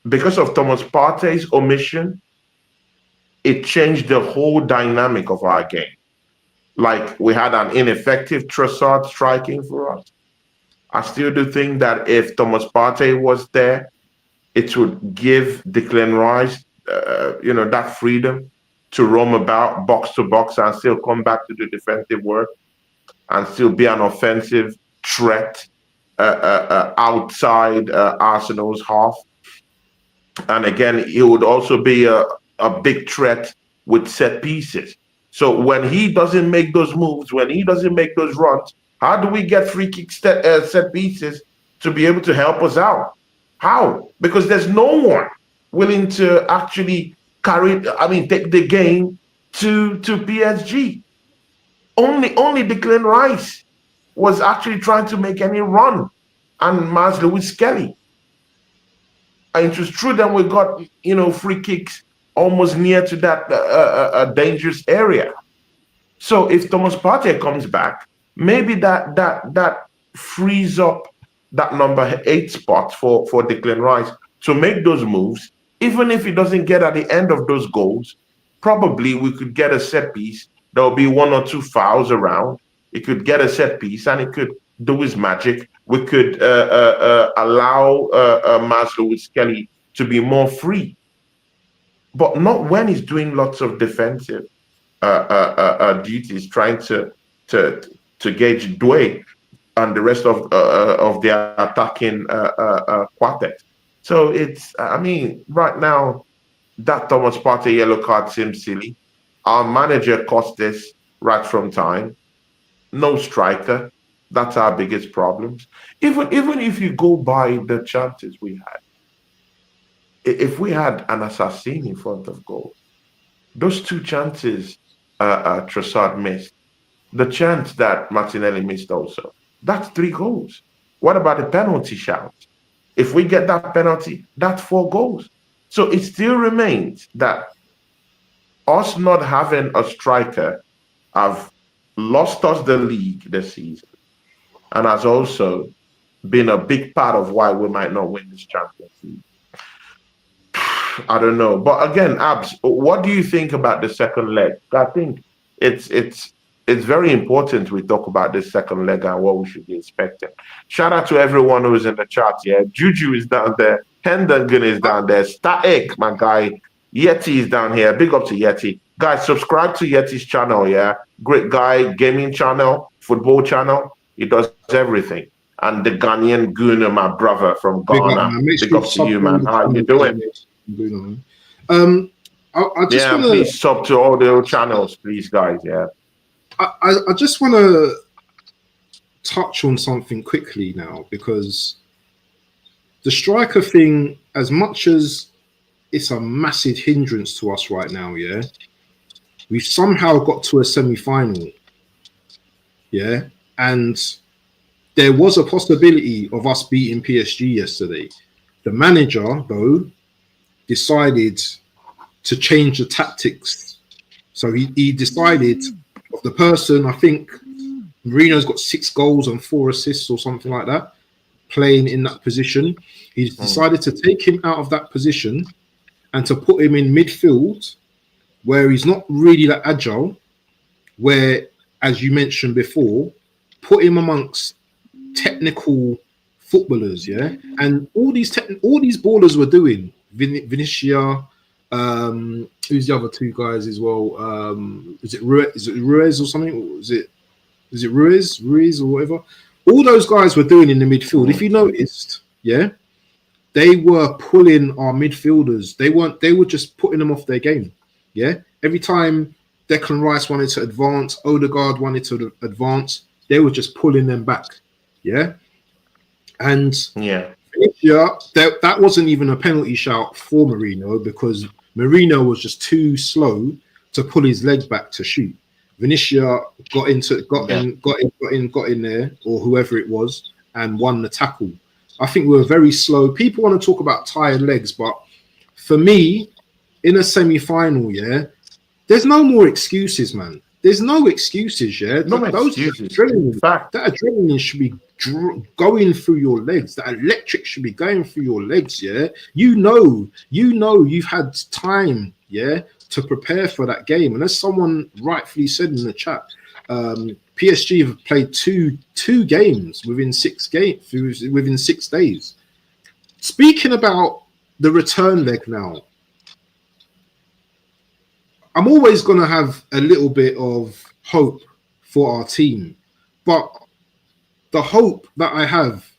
because of Thomas Partey's omission, it changed the whole dynamic of our game. Like, we had an ineffective Trossard striking for us. I still do think that if Thomas Partey was there, it would give Declan Rice, that freedom to roam about box to box and still come back to the defensive work and still be an offensive threat outside Arsenal's half. And again, he would also be a big threat with set pieces. So when he doesn't make those moves, when he doesn't make those runs, how do we get free kick set pieces to be able to help us out? How? Because there's no one willing to actually take the game to PSG. Only Declan Rice was actually trying to make any run, and Mars Lewis Kelly. And it was true that we got free kicks almost near to that dangerous area. So if Thomas Partey comes back, maybe that frees up that number 8 spot for Declan Rice to make those moves. Even if he doesn't get at the end of those goals, probably we could get a set piece. There will be 1 or 2 fouls around. He could get a set piece and he could do his magic. We could allow Mars Lewis Kelly to be more free, but not when he's doing lots of defensive duties, trying to to gauge Dway and the rest of their attacking quartet. So it's, I mean, right now that Thomas Partey yellow card seems silly. Our manager caused this right from time. No striker. That's our biggest problems. Even if you go by the chances we had, if we had an assassin in front of goal, those two chances Trossard missed, the chance that Martinelli missed also, that's 3 goals. What about the penalty shout? If we get that penalty, that's 4 goals. So it still remains that us not having a striker have lost us the league this season, and has also been a big part of why we might not win this Champions League. I don't know. But again, Abs, what do you think about the second leg? I think it's very important we talk about this second leg and what we should be expecting. Shout out to everyone who's in the chat. Yeah, Juju is down there. Henderson is down there. Static, my guy. Yeti is down here. Big up to Yeti. Guys, subscribe to Yeti's channel, yeah? Great guy, gaming channel, football channel. He does everything. And the Ghanaian Gooner, my brother from Ghana. Big up to you, man. How are you doing? I just wanna, please sub to all the channels, please, guys. Yeah. I just want to touch on something quickly now, because the striker thing, as much as it's a massive hindrance to us right now, yeah, we've somehow got to a semi-final, yeah, and there was a possibility of us beating PSG yesterday. The manager, though, decided to change the tactics. So he decided of the person, I think Marino's got 6 goals and 4 assists or something like that, playing in that position. He decided to take him out of that position and to put him in midfield, where he's not really that agile, where, as you mentioned before, put him amongst technical footballers, yeah? And all these ballers were doing, Vinicius, who's the other 2 guys as well? Is it Ruiz or something? Or is it Ruiz or whatever? All those guys were doing in the midfield. If you noticed, yeah, they were pulling our midfielders. They were just putting them off their game. Yeah. Every time Declan Rice wanted to advance, Odegaard wanted to advance, they were just pulling them back. Yeah. And that wasn't even a penalty shout for Marino, because Marino was just too slow to pull his leg back to shoot. Vinicius got in there, or whoever it was, and won the tackle. I think we were very slow. People want to talk about tired legs, but for me, in a semi-final, yeah, there's no more excuses, man. There's no excuses, yeah. No excuses. That adrenaline should be going through your legs. That electric should be going through your legs, yeah. You know, you've had time, yeah, to prepare for that game. And as someone rightfully said in the chat, PSG have played two games within 6 days. Speaking about the return leg now, I'm always going to have a little bit of hope for our team, but the hope that I have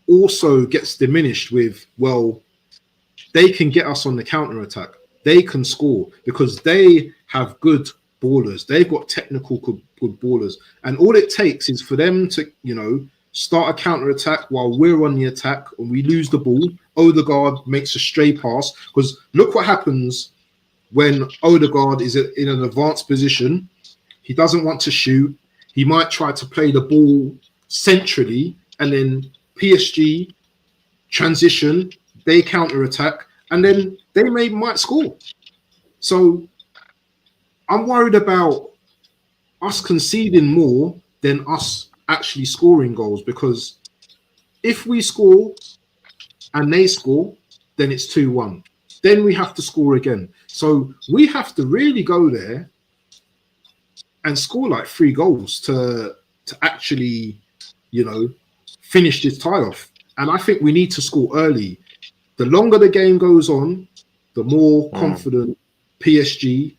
also gets diminished with, well, they can get us on the counter attack. They can score because they have good ballers. They've got technical good ballers. And all it takes is for them to, start a counter attack while we're on the attack and we lose the ball. Odegaard makes a stray pass, because look what happens when Odegaard is in an advanced position. He doesn't want to shoot. He might try to play the ball centrally, and then PSG transition, they counter attack, and then they might score. So I'm worried about us conceding more than us actually scoring goals, because if we score and they score, then it's 2-1. Then we have to score again. So we have to really go there and score like 3 goals to actually, finish this tie off. And I think we need to score early. The longer the game goes on, the more Mm. confident PSG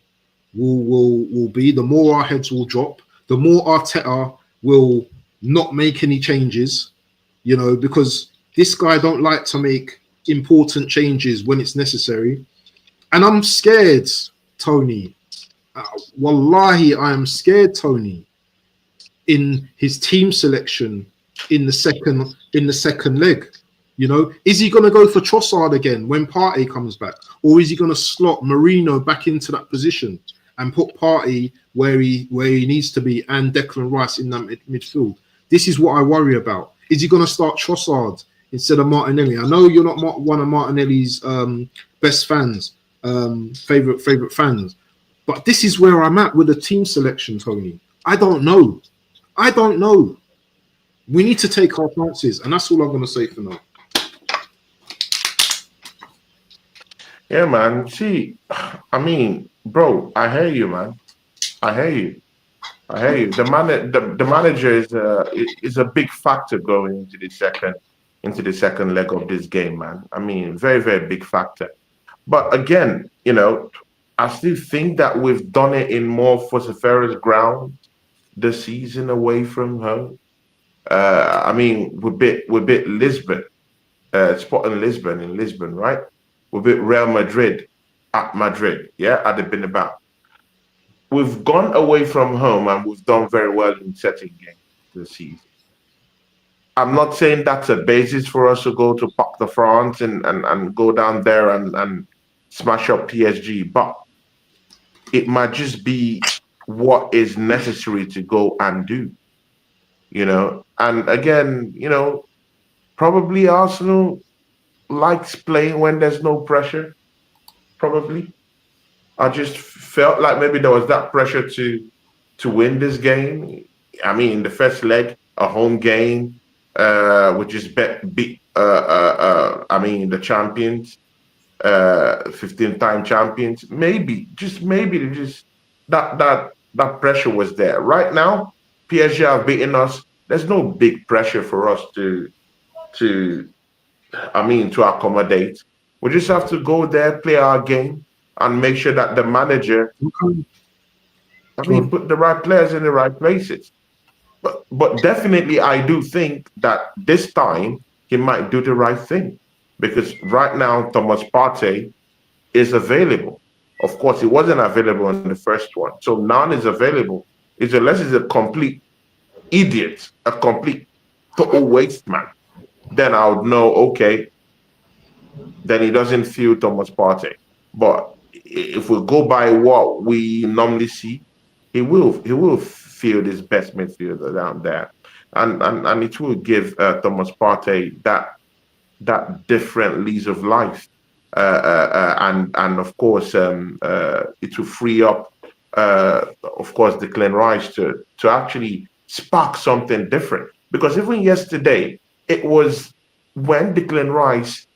will be. The more our heads will drop. The more Arteta will not make any changes. Because this guy don't like to make important changes when it's necessary, and I'm scared, Tony. Wallahi, I am scared, Tony, in his team selection in the second leg. Is he going to go for Trossard again when Partey comes back, or is he going to slot Marino back into that position and put Partey where he needs to be, and Declan Rice in that midfield? This is what I worry about. Is he going to start Trossard instead of Martinelli? I know you're not one of Martinelli's best fans, favorite fans, but this is where I'm at with the team selection, Tony. I don't know. We need to take our chances, and that's all I'm going to say for now. Yeah, man. See, I mean, bro, I hear you, man. I hear you. The manager is a big factor going into the second leg of this game, man. I mean, very, very big factor. But again, I still think that we've done it in more vociferous ground this season away from home. I mean, we bit Lisbon, Sporting Lisbon in Lisbon, right? We bit Real Madrid at Madrid, yeah, at the Bernabeu. We've gone away from home and we've done very well in setting games this season. I'm not saying that's a basis for us to go to Parc de France and go down there and smash up PSG, but it might just be what is necessary to go and do, And again, probably Arsenal likes playing when there's no pressure, probably. I just felt like maybe there was that pressure to win this game. I mean, in the first leg, a home game, which is beat. I mean, the champions, 15-time champions. Maybe, just maybe, that pressure was there. Right now, PSG have beaten us. There's no big pressure for us to accommodate. We just have to go there, play our game, and make sure that the manager, put the right players in the right places. But definitely, I do think that this time he might do the right thing, because right now Thomas Partey is available. Of course, he wasn't available in the first one, so now is available. Unless he's a complete idiot, a complete total waste man, then I would know, okay, then he doesn't feel Thomas Partey. But if we go by what we normally see, he will feel this best midfielder down there, and it will give Thomas Partey that different lease of life, and of course it will free up of course Declan Rice to actually spark something different, because even yesterday it was when Declan Rice,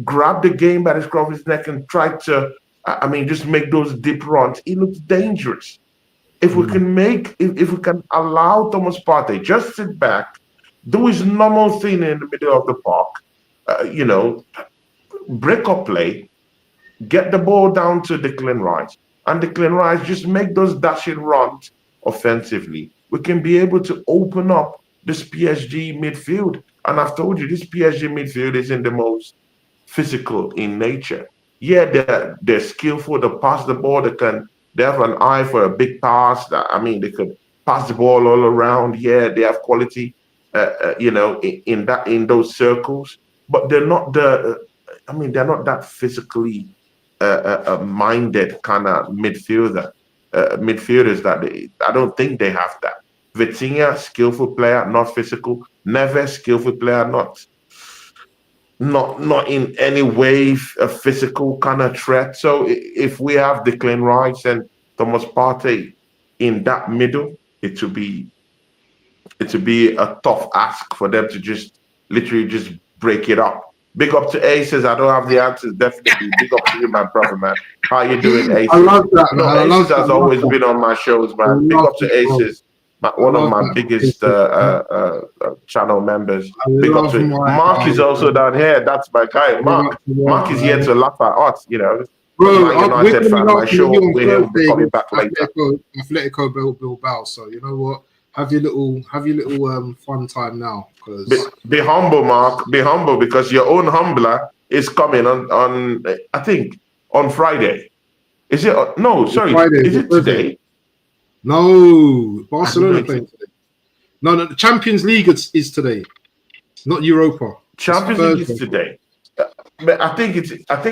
grabbed the game by the scruff of his neck and tried to, just make those deep runs. He looks dangerous. If we can allow Thomas Partey just sit back, do his normal thing in the middle of the park, break up play, get the ball down to Declan Rice, and Declan Rice just make those dashing runs offensively, we can be able to open up this PSG midfield. And I've told you, this PSG midfield isn't the most physical in nature. Yeah, they're skillful. They pass the ball. They have an eye for a big pass. They could pass the ball all around. Yeah, they have quality. In those circles, but they're not they're not that physically minded kind of midfielders that I don't think they have that. Vitinha, skillful player, not physical. Neves, skillful player, not in any way a physical kind of threat. So if we have Declan Rice and Thomas Partey in that middle, it will be a tough ask for them to just literally just break it up. Big up to Aces. I don't have the answers, definitely. Big up to you, my brother, man. How you doing, Aces? I love that, man. Aces has always been on my shows, man. Big up to Aces. I one of love my that. biggest channel members. I Big up love to it. my Mark guy, is also man. down here. That's my guy, Big Mark. up to Mark, Mark is here man. to laugh at us, Bro, Man we're United going to be fan. My laughing at show you on with him will be Thursday coming against back later. Atletico Bilbao. So you know what? Have your little fun time now, because Be humble, Mark. Be humble because your own humbler is coming on I think on Friday. Is it? No, sorry. Friday Is or it Thursday. today? No, I didn't know Barcelona it's playing today. No, the Champions League is today, not Europa. It's Champions League is Thursday. today. But I think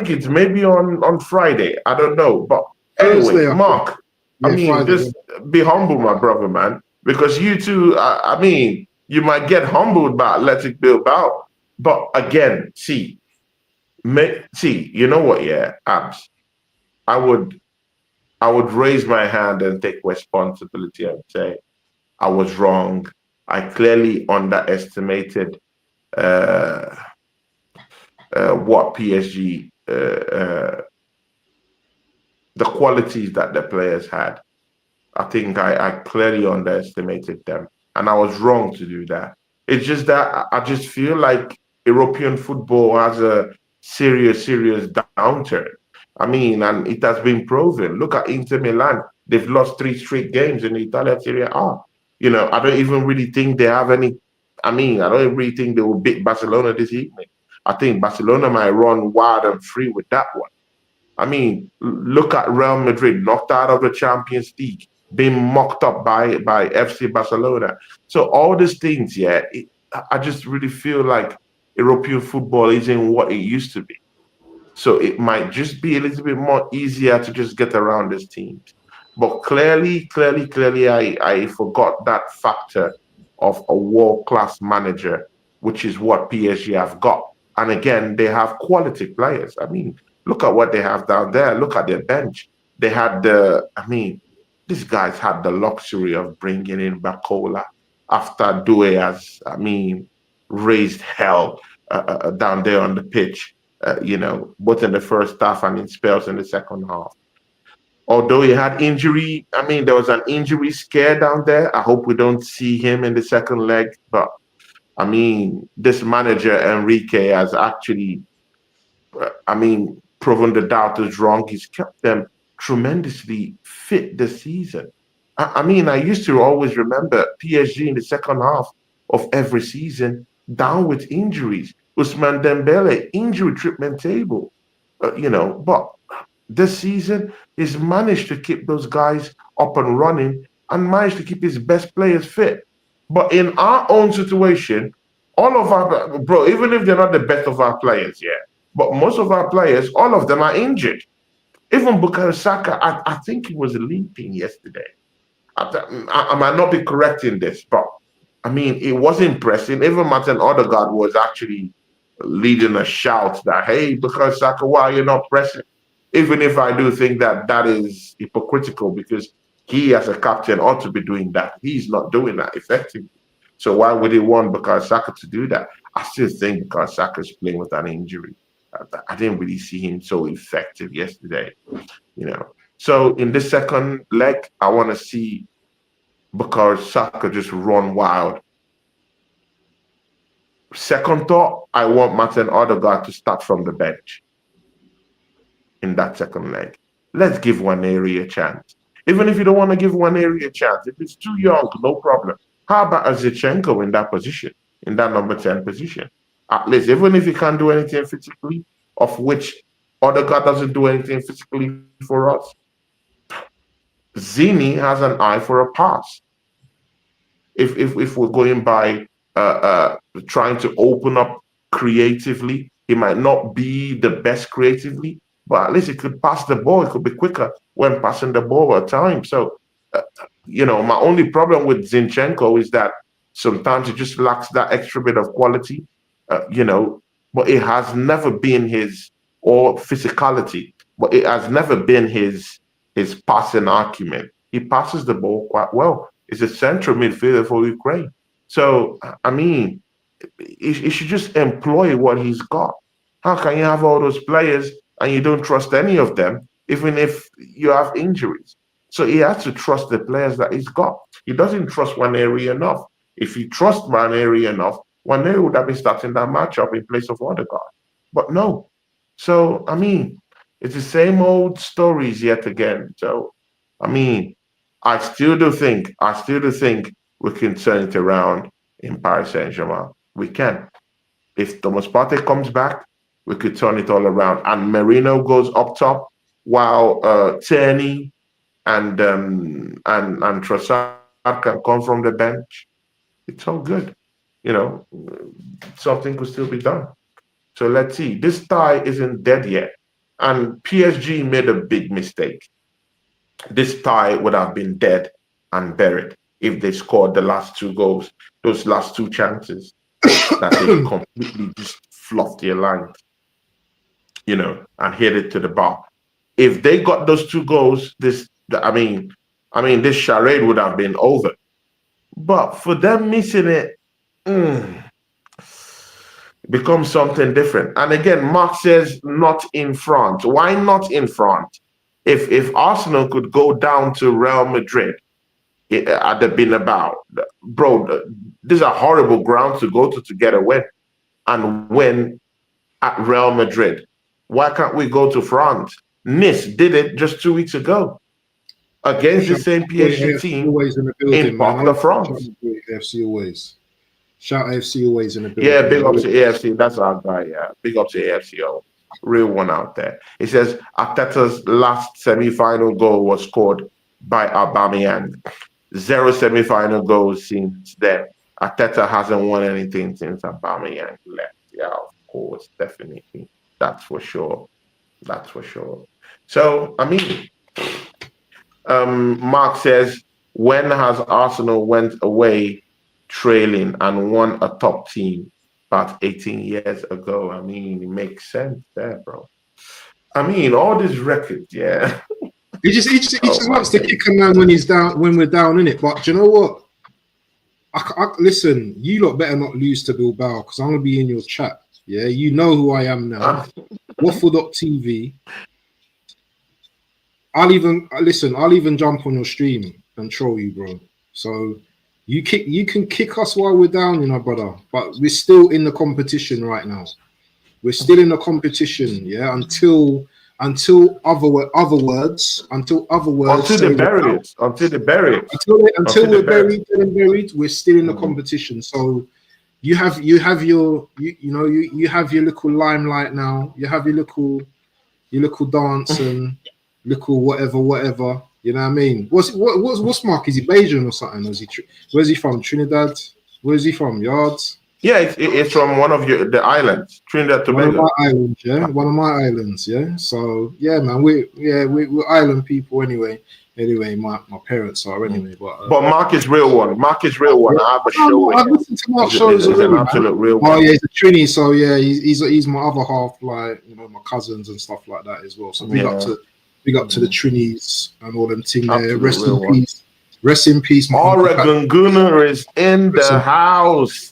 it's maybe on Friday. I don't know. But anyway, Thursday, I think. Mark, I Yeah, mean, Friday. Yeah. just be humble, my brother, man. Because you too, I mean, you might get humbled by Athletic Bilbao. But again, you know what, yeah, Abs, I would I would raise my hand and take responsibility and say I was wrong. I clearly underestimated uh, what PSG, the qualities that the players had. I think I clearly underestimated them, and I was wrong to do that. It's just that I just feel like European football has a serious downturn. I mean, and it has been proven. Look at Inter Milan; they've lost 3 straight games in the Italian Serie A. I don't even really think they have any. I mean, I don't really think they will beat Barcelona this evening. I think Barcelona might run wild and free with that one. I mean, look at Real Madrid knocked out of the Champions League, being mocked up by FC Barcelona. So all these things, yeah, I just really feel like European football isn't what it used to be. So it might just be a little bit more easier to just get around these teams. But clearly, I forgot that factor of a world-class manager, which is what PSG have got. And again, they have quality players. I mean, look at what they have down there. Look at their bench. They had I mean, these guys had the luxury of bringing in Bacola after Due has, I mean, raised hell down there on the pitch, both in the first half and in spells in the second half. Although he had injury, I mean, there was an injury scare down there. I hope we don't see him in the second leg. But I mean, this manager Enrique has actually, I mean, proven the doubters wrong. He's kept them tremendously fit this season. I mean, I used to always remember PSG in the second half of every season down with injuries. Usman Dembele, injury treatment table, but this season he's managed to keep those guys up and running and managed to keep his best players fit. But in our own situation, all of our bro, even if they're not the best of our players, yeah, but most of our players, all of them are injured. Even Bukayo Saka, I think he was limping yesterday. I might not be correct in this, but I mean, it was impressive. Even Martin Odegaard was actually leading a shout that, hey, because Saka, why you're not pressing? Even if I do think that that is hypocritical because he, as a captain, ought to be doing that. He's not doing that effectively. So why would he want because Saka to do that? I still think because Saka's playing with an injury. I didn't really see him so effective yesterday, you know. So in this second leg, I want to see because Saka just run wild. Second thought, I want Martin Odegaard to start from the bench in that second leg. Let's give one area a chance. Even if you don't want to give one area a chance, if it's too young, no problem. How about a Zichenko in that position, in that number 10 position? At least, even if he can't do anything physically, of which Odegaard doesn't do anything physically for us, Zini has an eye for a pass. If we're going by trying to open up creatively, he might not be the best creatively, but at least he could pass the ball. It could be quicker when passing the ball at times. So, my only problem with Zinchenko is that sometimes he just lacks that extra bit of quality, but it has never been his or physicality, but it has never been his passing argument. He passes the ball quite well. He's a central midfielder for Ukraine. So, I mean, he should just employ what he's got. How can you have all those players and you don't trust any of them, even if you have injuries? So he has to trust the players that he's got. He doesn't trust Waneri enough. If he trusts Waneri enough, Waneri would have been starting that matchup in place of Odegaard. But no. So, I mean, it's the same old stories yet again. So, I mean, I still do think we can turn it around in Paris Saint-Germain. We can. If Thomas Partey comes back, we could turn it all around. And Merino goes up top while Tierney and Trossard can come from the bench. It's all good. You know, something could still be done. So let's see. This tie isn't dead yet. And PSG made a big mistake. This tie would have been dead and buried if they scored the last two goals, those last two chances that they completely just fluffed their line, and hit it to the bar. If they got those two goals, this charade would have been over. But for them missing it, becomes something different. And again, Mark says not in front. Why not in front? If Arsenal could go down to Real Madrid at the Bernabeu, bro, these are horrible grounds to go to get a win and win at Real Madrid. Why can't we go to France? Nice did it just 2 weeks ago against the same PSG team always in the building, in Parc de France. AFC always. Shout AFC always in the building. Yeah, big up to AFC. That's our guy. Yeah, big up to AFC. Real one out there. It says Arteta's last semi-final goal was scored by Aubameyang. 0 semi-final goals since then. Arteta hasn't won anything since Aubameyang left. Yeah, of course, definitely. That's for sure. That's for sure. So, I mean, Mark says, when has Arsenal went away trailing and won a top team about 18 years ago? I mean, it makes sense there, bro. I mean, all these records, yeah. He just wants to kick a man when he's down, when we're down in it. But do you know what? Listen, you lot better not lose to Bilbao because I'm gonna be in your chat. Yeah, you know who I am now. Waffle.tv. I'll even jump on your stream and troll you, bro. So you can kick us while we're down, brother. But we're still in the competition right now. We're still in the competition, yeah. Until we're buried, we're still in the competition. So you have your little limelight now. You have your little dance and little whatever. You know what I mean? What's Mark? Is he Bajan or something? Where's he from? Trinidad? Where's he from? Yards? Yeah, it's from one of the islands, Trinidad Tobago. One of my islands, yeah. So yeah, man, we're island people anyway. Anyway, my parents are anyway, but Mark is real one. I have a show. I've listened to Mark's shows already. An absolute real one. Oh yeah, he's a Trini, so yeah, he's my other half, like my cousins and stuff like that as well. So big up to the Trinis and all them thing there. Rest in peace. Rest in peace. Oregon Gooner is in the house.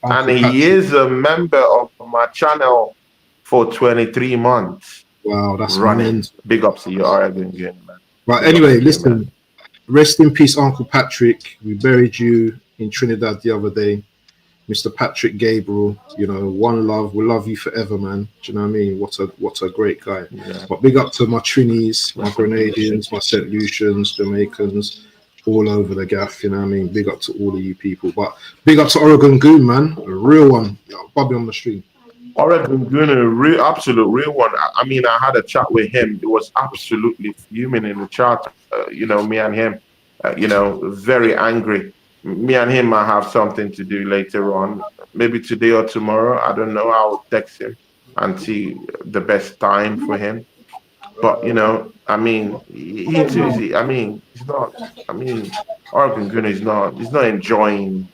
And he is a member of my channel for 23 months. Wow, that's running. Big up to you, Oregon Gooner, man. Right, anyway, listen. Rest in peace, Uncle Patrick. We buried you in Trinidad the other day. Mr. Patrick Gabriel, one love. We love you forever, man. Do you know what I mean? What a great guy. Yeah. But big up to my Trinis, my Grenadians, my St. Lucians, Jamaicans, all over the gaff, you know what I mean? Big up to all of you people. But big up to Oregon Goon, man. A real one. Bobby on the stream. Oregon Goon, absolute real one. I mean, I had a chat with him. It was absolutely fuming in the chat. Me and him, very angry. Me and him might have something to do later on. Maybe today or tomorrow. I don't know. I'll text him and see the best time for him. But I mean, he's not. I mean, Oregon Gunner is not. He's not enjoying,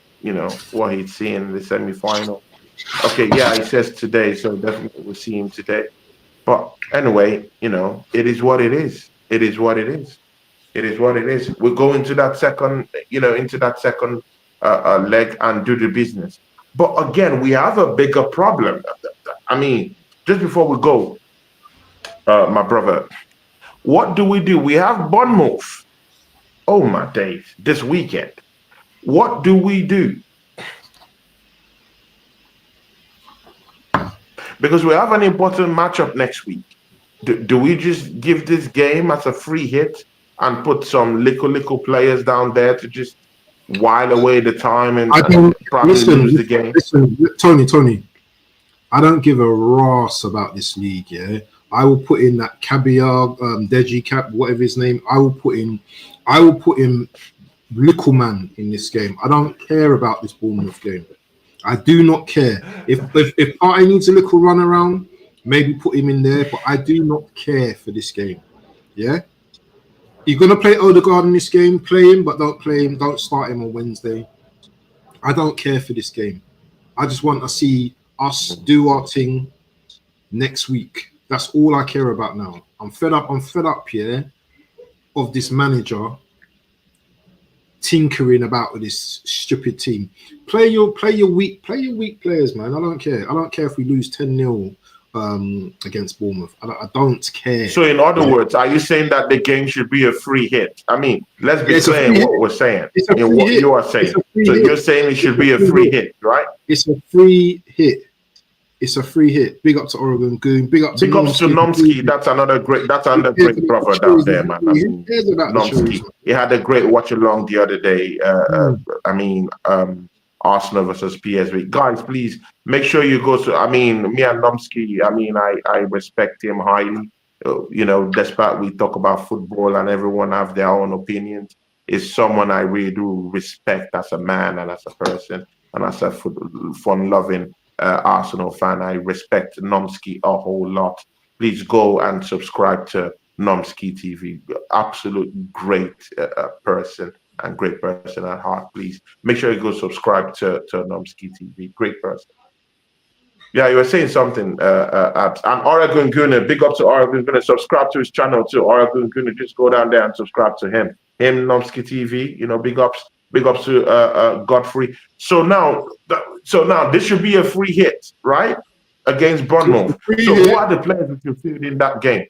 what he's seeing in the semi-final. Okay, yeah, he says today, so definitely we'll see him today. But anyway, it is what it is. It is what it is. It is what it is. We'll go into that second, leg and do the business. But again, we have a bigger problem. I mean, just before we go. My brother, what do? We have Bournemouth Oh my days! This weekend, what do we do? Because we have an important matchup next week. Do we just give this game as a free hit and put some little players down there to just while away the time and, I and don't probably listen. lose the game? Listen, Tony. I don't give a ras about this league. Yeah, I will put in that Caviar, Deji Cap, whatever his name. I will put in little man in this game. I don't care about this Bournemouth game. I do not care. If Partey needs a little run around, maybe put him in there. But I do not care for this game. Yeah, you're gonna play Odegaard in this game. Play him, but don't play him. Don't start him on Wednesday. I don't care for this game. I just want to see us do our thing next week. That's all I care about now. I'm fed up here of this manager tinkering about with this stupid team. Play your weak players, man. I don't care. I don't care if we lose 10-0 against Bournemouth. I don't care. So in other words, are you saying that the game should be a free hit? I mean, let's be clear in what we're saying, in what you are saying. So you're saying it should be a free hit, right? It's a free hit. It's a free hit. Big up to Oregon Goon. Big up to Nomsky. That's another great brother down there, man. I mean, Nomsky. He had a great watch along the other day. Arsenal versus PSG. Guys, please make sure you go to. I mean, me and Nomsky. I mean, I respect him highly. Despite we talk about football and everyone have their own opinions, is someone I really do respect as a man and as a person and as a fun-loving Arsenal fan. I respect Nomsky a whole lot. Please go and subscribe to Nomsky TV. Absolute great person and great person at heart. Please make sure you go subscribe to Nomsky TV. Great person. Yeah, you were saying something, Abs. And Oregon Gooner, big up to Oregon Gooner. Subscribe to his channel too. Oregon Gooner, just go down there and subscribe to him. Nomsky TV. Big ups to Godfrey. So now this should be a free hit, right? Against Bournemouth. So who are the players that you feel in that game?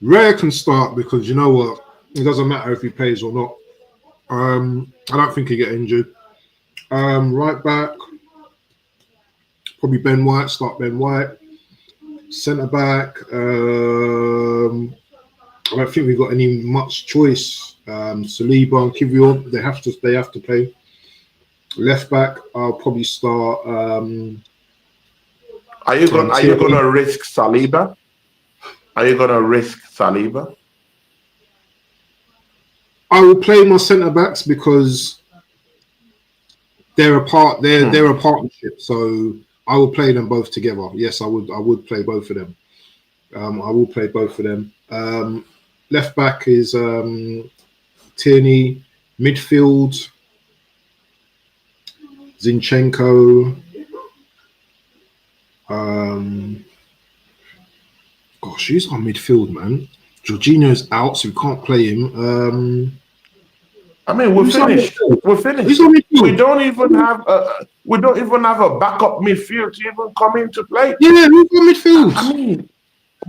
Rare can start because you know what? It doesn't matter if he plays or not. I don't think he'll get injured. Right back, probably Ben White. Start Ben White. Centre back. I don't think we've got any much choice. Saliba and Kivior, they have to play. Left back, I'll probably start. Are you gonna risk Saliba? Are you gonna risk Saliba? I will play my centre backs because they're a partnership. So I will play them both together. Yes, I would play both of them. I will play both of them. Left back is Tierney. Midfield, Zinchenko. Gosh, who's on midfield, man? Jorginho's out, so we can't play him. I mean, we're finished. We're finished. We don't even have a backup midfield to even come into play. Yeah, who's on midfield? I mean,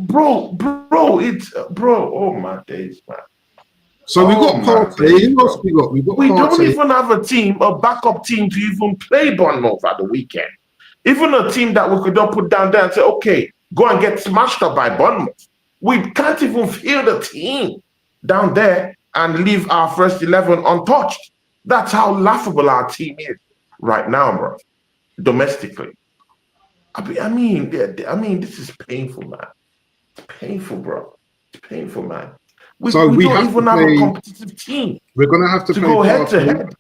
bro, oh my days, man. So we got Partey. Who else we got? We don't even have a backup team to even play Bournemouth at the weekend. Even a team that we could not put down there and say, okay, go and get smashed up by Bournemouth. We can't even field a team down there and leave our first 11 untouched. That's how laughable our team is right now, bro. Domestically. I mean, this is painful, man. It's painful, bro. It's painful, man. We don't even have a competitive team. We're gonna have to play go head to head.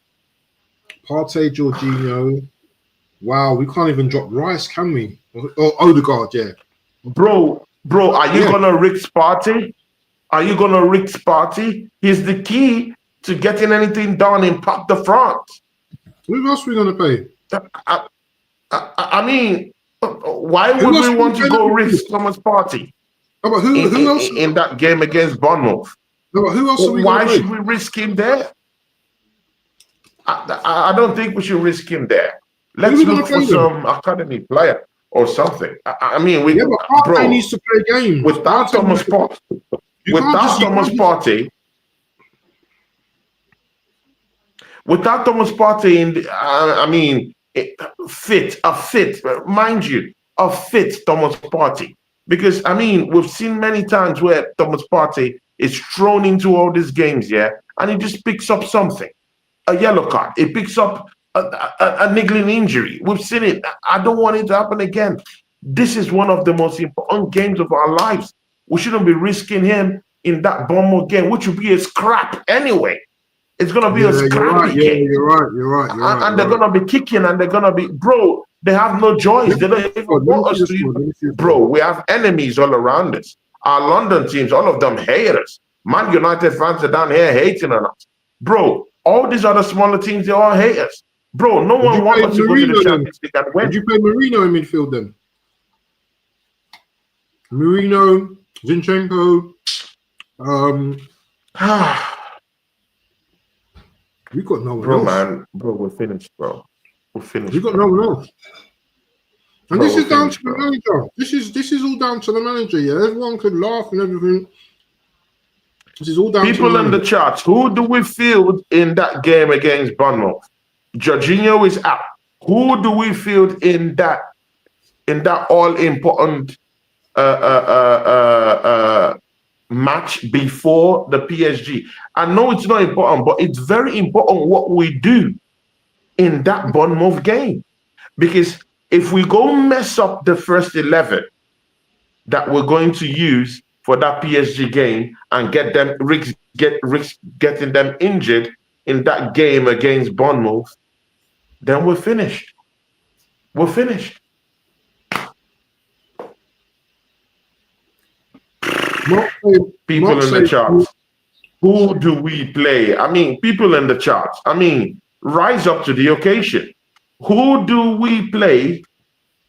Partey, Jorginho. Wow, we can't even drop Rice, can we? Or Odegaard, yeah. Bro, are you gonna risk Partey? Are you gonna risk Partey? He's the key to getting anything done in Parc de France. Who else are we gonna play? I mean, why would we want to go risk Thomas Partey? But who else in that game against Bournemouth? No, but who else are we Why should we risk him there? I don't think we should risk him there. Let's look for some academy player. or something. I mean, Yeah, but Partey bro, needs to play games. without Partey Thomas needs to, Partey, you can't just, you can't just, Without Thomas Partey in I mean, a fit, mind you, a fit Thomas Partey. Because, I mean, we've seen many times where Thomas Partey is thrown into all these games, yeah, and he just picks up something, a yellow card. He picks up a niggling injury. We've seen it. I don't want it to happen again. This is one of the most important games of our lives. We shouldn't be risking him in that Bournemouth game, which would be a scrap anyway. It's gonna be yeah, a you're right. scrappy Yeah, game, you're right. You're right. You're right. and they're You're right. gonna be kicking, and they're gonna be, bro. They have no choice. Let They me see don't the even squad. Let me want see us the to squad. even, Let me see the bro. squad. We have enemies all around us. Our London teams, all of them hate us. Man United fans are down here hating on us, bro. All these other smaller teams, they all hate us, bro. No Would you one wants play us to go to the Marino then? Champions League and Would win. you play Marino in midfield then? Marino, Zinchenko. We got no one Bro, else. man, bro, we're finished, bro. We're finished. We got Bro. no one else. And Bro, this we're is down finished, to the bro. manager. This is all down to the manager. Yeah, everyone could laugh and everything. This is all down to the People in the manager. charts, who do we field in that game against Bournemouth? Jorginho is out. Who do we field in that all important match before the PSG? I know it's not important, but it's very important what we do in that Bournemouth game, because if we go mess up the first 11 that we're going to use for that PSG game and get them risk getting them injured in that game against Bournemouth, then we're finished. We're finished. People in the charts. Who do we play? I mean, people in the charts. I mean, rise up to the occasion. Who do we play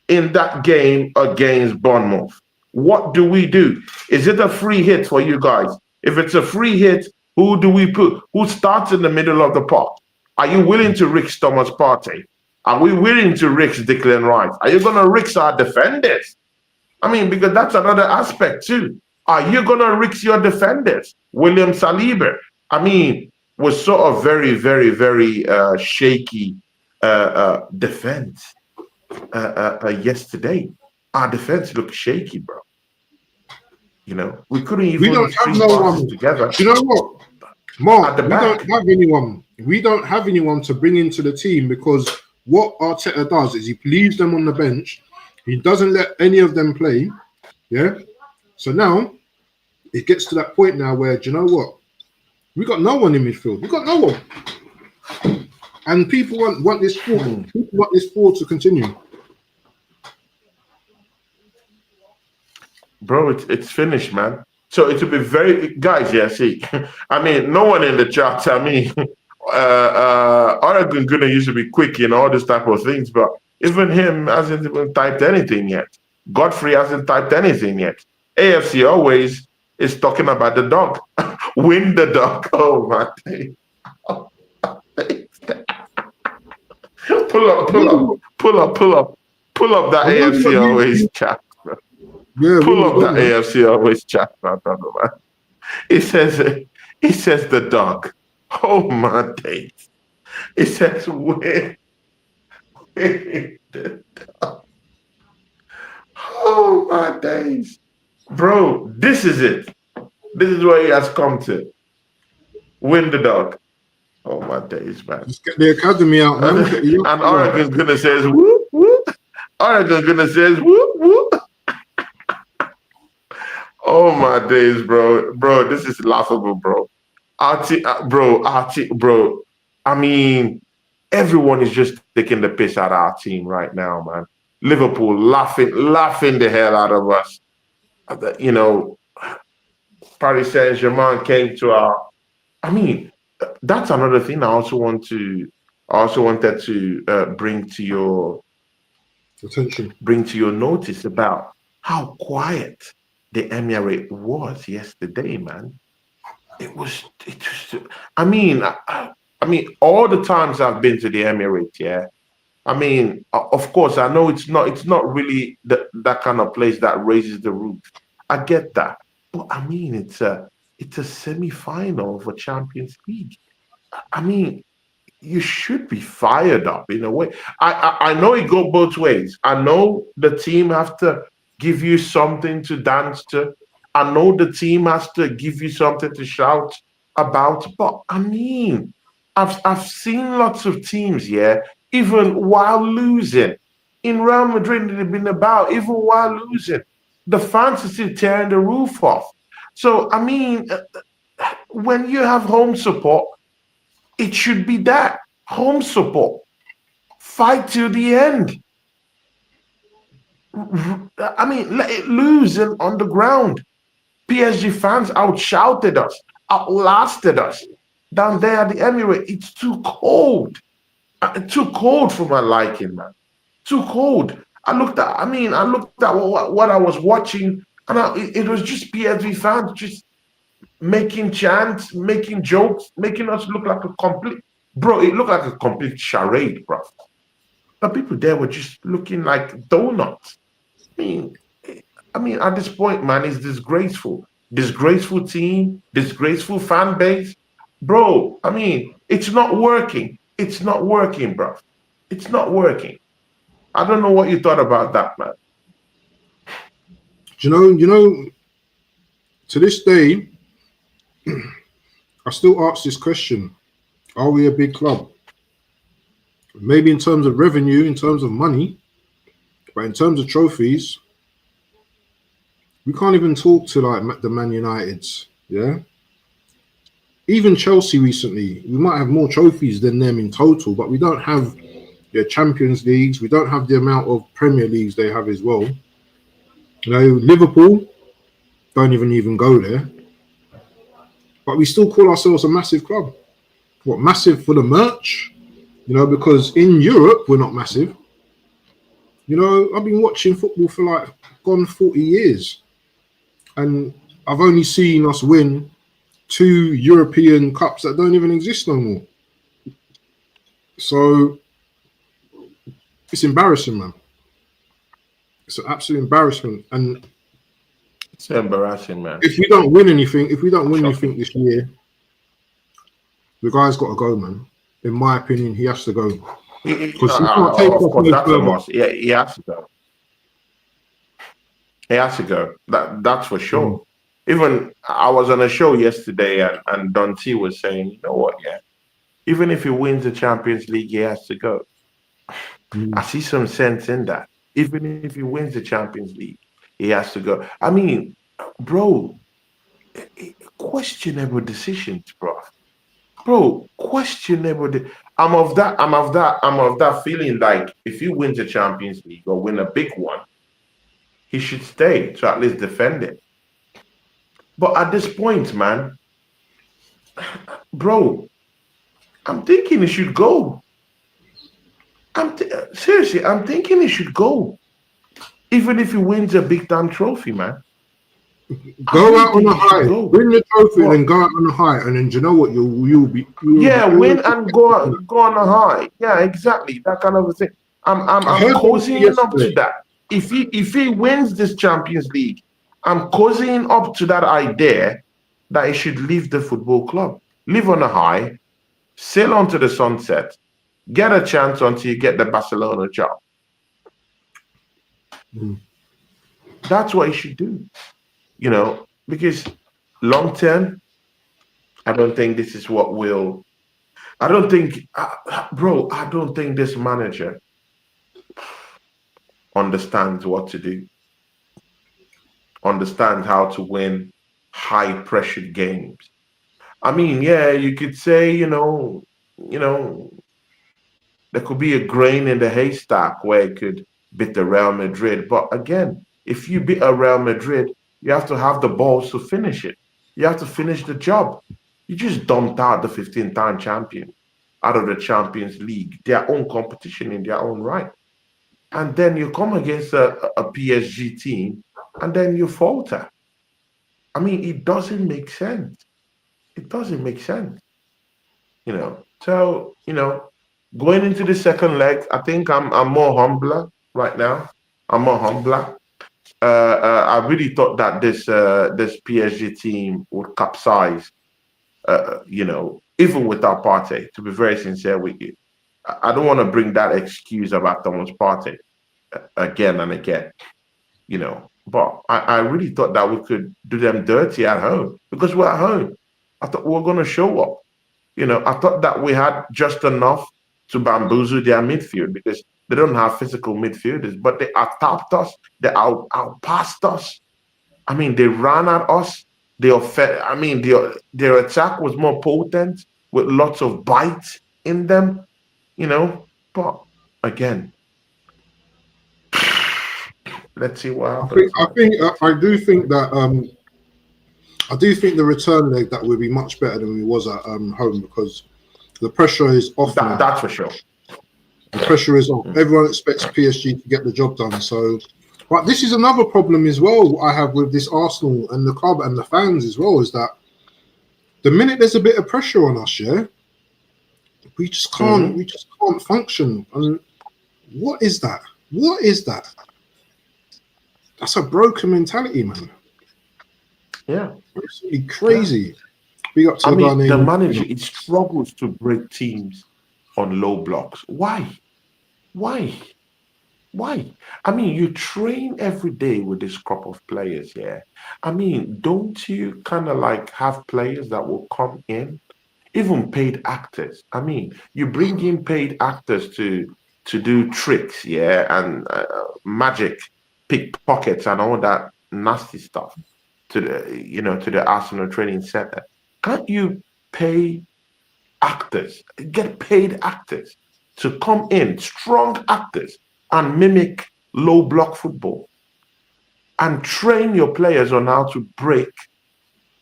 in that game against Bournemouth? What do we do? Is it a free hit for you guys? If it's a free hit, who do we put? Who starts in the middle of the park? Are you willing to risk Thomas Partey? Are we willing to risk Declan Rice? Are you going to risk our defenders? I mean, because that's another aspect too. Are you going to risk your defenders? William Saliba, I mean, was sort of very, very, very shaky defense yesterday. Our defense looked shaky, bro. You know, we couldn't even. We don't have no one together. You know what, Mark? We don't have anyone. We don't have anyone to bring into the team, because what Arteta does is he leaves them on the bench. He doesn't let any of them play. Yeah. So now it gets to that point now where, do you know what? We got no one in midfield. We got no one. And people want this sport. People want this sport to continue. Bro, it's finished, man. So it will be very, guys. Yeah, see, I mean, no one in the chat. I mean, Oregon gonna used to be quick in all this type of things, but even him hasn't even typed anything yet. Godfrey hasn't typed anything yet. AFC always is talking about the dog. Win the dog. Oh my day. Oh, pull up that AFC always chat. Yeah, pull up that AFC always chat, man. It says the dog. Oh my days. It says win the dog. Oh my days. Bro, this is it. This is where he has come to. Win the dog. Oh my days, man. Just get the academy out, man. And Oregon's gonna says whoop whoop. Oregon's gonna says whoop whoop. Oh my days, bro. Bro, this is laughable, bro. Bro. I mean, everyone is just taking the piss out of our team right now, man. Liverpool laughing the hell out of us. You know, Paris Saint-Germain came to our. I mean, that's another thing I also wanted to bring to your attention, bring to your notice about how quiet the Emirate was yesterday, man. It was. I mean, all the times I've been to the Emirates, yeah, I mean, of course, I know it's not really that kind of place that raises the roof. I get that, but I mean, it's a semi-final of a Champions League. I mean, you should be fired up in a way. I know it go both ways. I know the team have to give you something to dance to. I know the team has to give you something to shout about. But I mean, I've seen lots of teams, yeah, even while losing. In Real Madrid, they've been about even while losing. The fans are still tearing the roof off. So I mean, when you have home support, it should be that home support. Fight till the end. I mean, let it losing on the ground. PSG fans outshouted us, outlasted us down there at the Emirates. It's too cold. Too cold for my liking, man. Too cold. I looked at what I was watching, and it was just PSG fans just making chants, making jokes, making us look like a complete, bro. It looked like a complete charade, bro. The people there were just looking like donuts. I mean, at this point, man, it's disgraceful. Disgraceful team, disgraceful fan base, bro. I mean, it's not working. It's not working, bro. It's not working. I don't know what you thought about that, man. To this day, I still ask this question: are we a big club? Maybe in terms of revenue, in terms of money, but in terms of trophies, we can't even talk to like the Man Uniteds. Yeah, even Chelsea recently, we might have more trophies than them in total, but we don't have their Champions Leagues. We don't have the amount of Premier Leagues they have as well. Liverpool don't even go there, but we still call ourselves a massive club. What, massive for the merch? Because in Europe we're not massive. I've been watching football for like gone 40 years, and I've only seen us win 2 European cups that don't even exist no more. So it's embarrassing, man. It's an absolute embarrassment. And It's embarrassing, man. if we don't win anything Shocking. this year, the guy's got to go, man. In my opinion, he has to go because he can't take Of us course, no that's a further. must. Yeah, he has to go. He has to go. That's for Mm, sure. Even I was on a show yesterday, and Don T was saying, you know what, yeah, even if he wins the Champions League, he has to go. I mm. see some sense in that. Even if he wins the Champions League, he has to go. I mean, bro, questionable decisions, bro. Bro, questionable. I'm of that feeling like if he wins the Champions League or win a big one, he should stay to at least defend it. But at this point, man, bro, I'm thinking he should go. Seriously, I'm thinking he should go, even if he wins a big time trophy, man. I Go really out on think a he should high, go. win the trophy, and But then go out on a high, and then do you know what? yeah, win and go on a high. Yeah, exactly. That kind of a thing. I I'm heard them cozying up to yesterday. that. If he wins this Champions League, I'm cozying up to that idea that he should leave the football club. Live on a high, sail onto the sunset, get a chance until you get the Barcelona job. Mm. That's what he should do, because long term, I don't think this is what will. I don't think, bro, I don't think this manager understands what to do, understands how to win high pressured games. I mean, yeah, you could say, you know, there could be a grain in the haystack where it could beat the Real Madrid. But again, if you beat a Real Madrid, you have to have the balls to finish it. You have to finish the job. You just dumped out the 15-time champion out of the Champions League, their own competition in their own right. And then you come against a PSG team and then you falter. I mean, it doesn't make sense. It doesn't make sense. So, Going into the second leg, I think I'm more humbler right now. I'm more humbler. I really thought that this PSG team would capsize. Even without Partey. To be very sincere with you, I don't want to bring that excuse about Thomas Partey again and again. But I really thought that we could do them dirty at home because we're at home. I thought we were going to show up. I thought that we had just enough to bamboozle their midfield because they don't have physical midfielders, but they attacked us, they outpassed us. I mean, they ran at us. Their attack was more potent with lots of bite in them, you know. But again, let's see what happens, man. I do think the return leg that will be much better than we was at home because the pressure is off now. That's for sure. The pressure is off. Everyone expects PSG to get the job done. So, but this is another problem as well I have with this Arsenal and the club and the fans as well, is that the minute there's a bit of pressure on us, we just can't function. And what is that? What is that? That's a broken mentality, man. Yeah. Absolutely crazy. Big up to the manager, he struggles to break teams on low blocks. Why? I mean, you train every day with this crop of players, yeah. I mean, don't you kind of like have players that will come in, even paid actors? I mean, you bring in paid actors to do tricks, yeah, and magic, pickpockets, and all that nasty stuff to the Arsenal training center. Can't you pay actors, get paid actors to come in, strong actors, and mimic low block football and train your players on how to break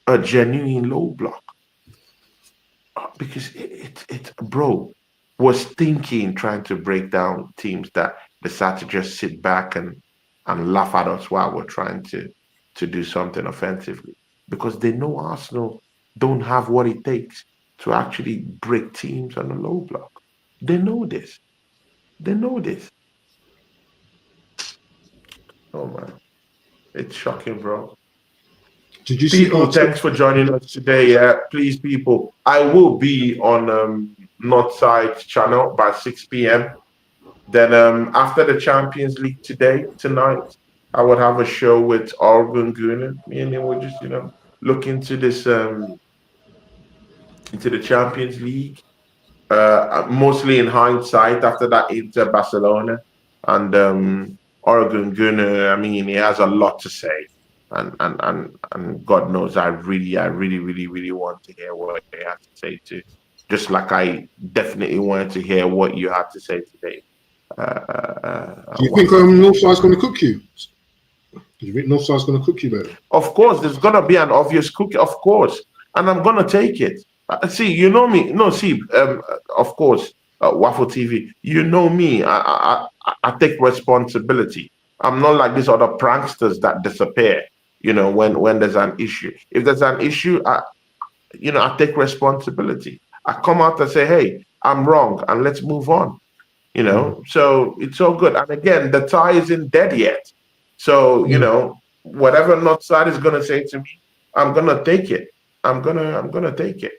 a genuine low block? Because bro, was thinking trying to break down teams that decide to just sit back and laugh at us while we're trying to do something offensively, because they know Arsenal don't have what it takes to actually break teams on a low block. They know this. They know this. Oh man, it's shocking, bro. Did you People, see? thanks for joining us today. Please, people, I will be on Northside channel by 6 p.m. Then after the Champions League tonight, I would have a show with Gooners. Me and him would just, look into this into the Champions League. Mostly in hindsight after that Inter Barcelona and Oregon Gunner. I mean, he has a lot to say, and God knows, I really want to hear what he has to say too. Just like I definitely wanted to hear what you had to say today. Do you think Northside's going to cook you? Do you think Northside's going to cook you better? Of course, there's going to be an obvious cookie, of course, and I'm going to take it. See, you know me. No, see, of course, Waffle TV. You know me. I take responsibility. I'm not like these other pranksters that disappear. When there's an issue. If there's an issue, I take responsibility. I come out and say, "Hey, I'm wrong," and let's move on. So it's all good. And again, the tie isn't dead yet. So whatever Northside is gonna say to me, I'm gonna take it. I'm gonna take it.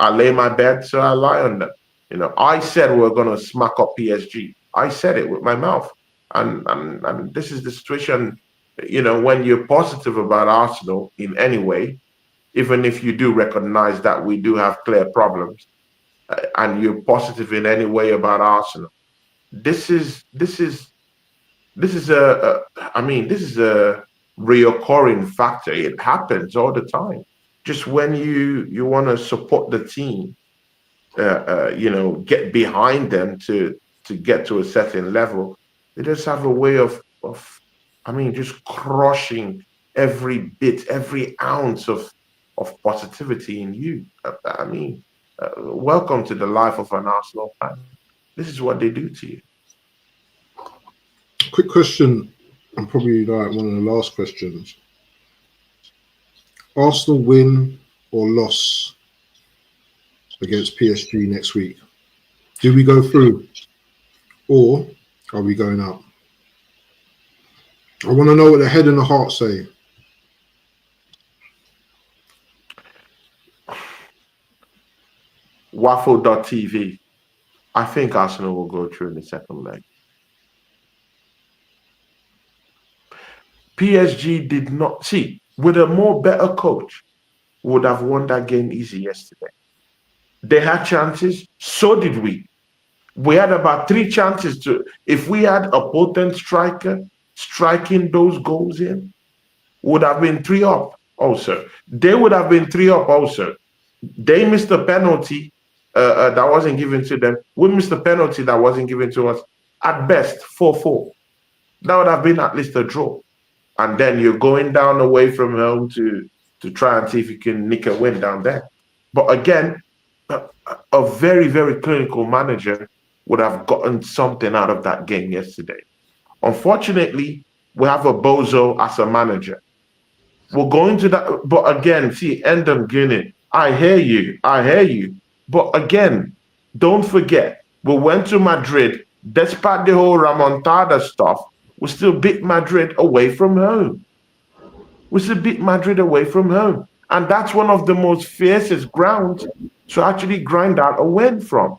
I lay my bed, so I lie on them. I said we're gonna smack up PSG. I said it with my mouth, and this is the situation. When you're positive about Arsenal in any way, even if you do recognize that we do have clear problems, and you're positive in any way about Arsenal, this is a reoccurring factor. It happens all the time. Just when you want to support the team, get behind them to get to a certain level, they just have a way of just crushing every bit, every ounce of positivity in you. Welcome to the life of an Arsenal fan. This is what they do to you. Quick question, and probably like one of the last questions. Arsenal win or loss against PSG next week. Do we go through or are we going out? I want to know what the head and the heart say. Waffle.tv. I think Arsenal will go through in the second leg. PSG did not see with a more better coach would have won that game easy yesterday. They had chances, so did we. We had about 3 chances to. If we had a potent striker striking those goals in, would have been 3 up. Also, they would have been 3 up. Also, they missed a penalty that wasn't given to them. We missed a penalty that wasn't given to us. At best, 4-4. That would have been at least a draw. And then you're going down away from home to try and see if you can nick a win down there. But again, a very, very clinical manager would have gotten something out of that game yesterday. Unfortunately, we have a bozo as a manager. We're going to that, but again, see, Endon Guinea, I hear you. But again, don't forget, we went to Madrid, despite the whole Remontada stuff, we still beat Madrid away from home. And that's one of the most fiercest grounds to actually grind out a win from.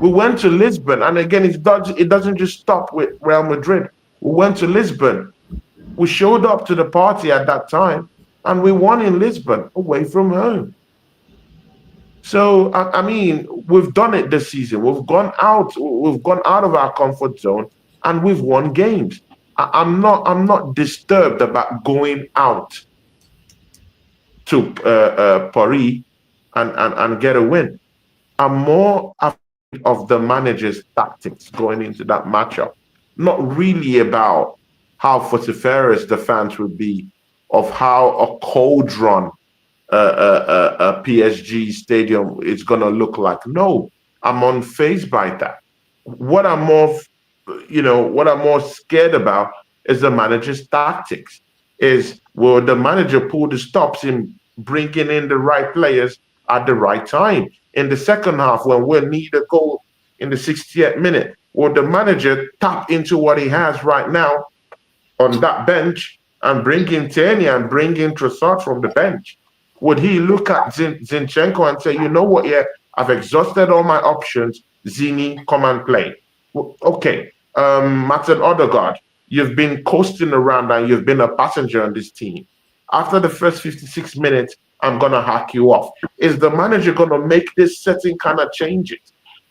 We went to Lisbon, and again, it doesn't just stop with Real Madrid. We went to Lisbon. We showed up to the party at that time, and we won in Lisbon away from home. So, I mean, we've done it this season. We've gone out of our comfort zone, and we've won games. I'm not disturbed about going out to Paris and get a win. I'm more afraid of the manager's tactics going into that matchup. Not really about how vociferous the fans would be, of how a cold run a PSG stadium is going to look like. No, I'm unfazed by that. What I'm more scared about is the manager's tactics. Is will the manager pull the stops in bringing in the right players at the right time? In the second half, when we need a goal in the 60th minute, will the manager tap into what he has right now on that bench and bring in Tierney and bring in Trossard from the bench? Would he look at Zinchenko and say, you know what, yeah, I've exhausted all my options, Zini, come and play? Okay, Martin Odegaard, you've been coasting around and you've been a passenger on this team. After the first 56 minutes, I'm going to hack you off. Is the manager going to make this certain kind of changes?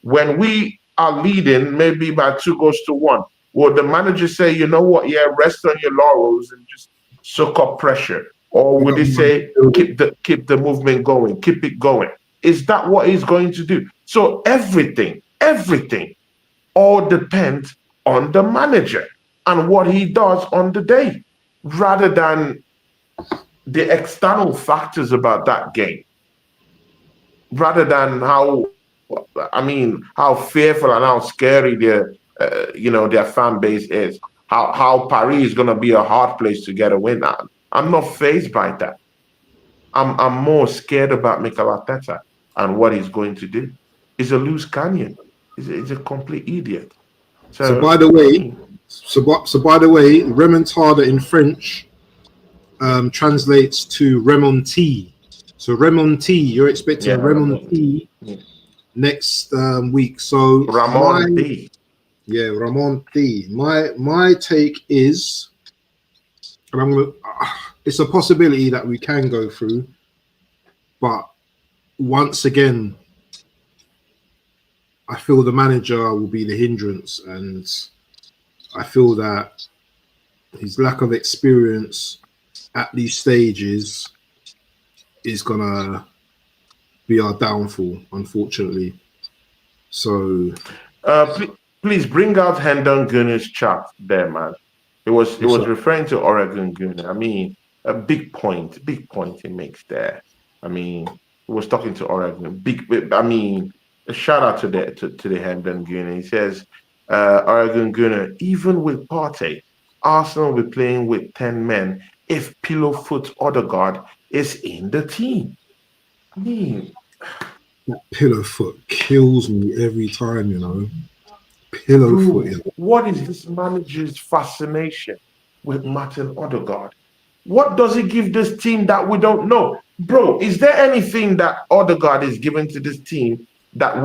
When we are leading, maybe by 2-1, will the manager say, you know what, yeah, rest on your laurels and just soak up pressure? Or would he say, keep the movement going, keep it going? Is that what he's going to do? So everything all depends on the manager and what he does on the day, rather than the external factors about that game, rather than how fearful and how scary their fan base is, how Paris is going to be a hard place to get a win at. I'm not fazed by that. I'm more scared about Mikel Arteta and what he's going to do. He's a loose cannon. He's a complete idiot. So by the way, remontada in French translates to remonti. So remonti, you're expecting remonti next week. So Ramonti. Ramonti. My take is, and I'm gonna. It's a possibility that we can go through, but once again, I feel the manager will be the hindrance, and I feel that his lack of experience at these stages is gonna be our downfall, unfortunately. So, please bring out Hendon Gooners chat there, man. It was referring to Oregon Gooner. I mean, a big point he makes there. I mean, he was talking to Oregon. A shout out to the Hendon Gooner. He says, Oregon Gooner, even with Partey, Arsenal will be playing with 10 men if Pillowfoot Odegaard is in the team. I mean, That pillow foot kills me every time, you know. Pillow foot. Bro, what is this manager's fascination with Martin Odegaard? What does he give this team that we don't know? Bro, is there anything that Odegaard is giving to this team that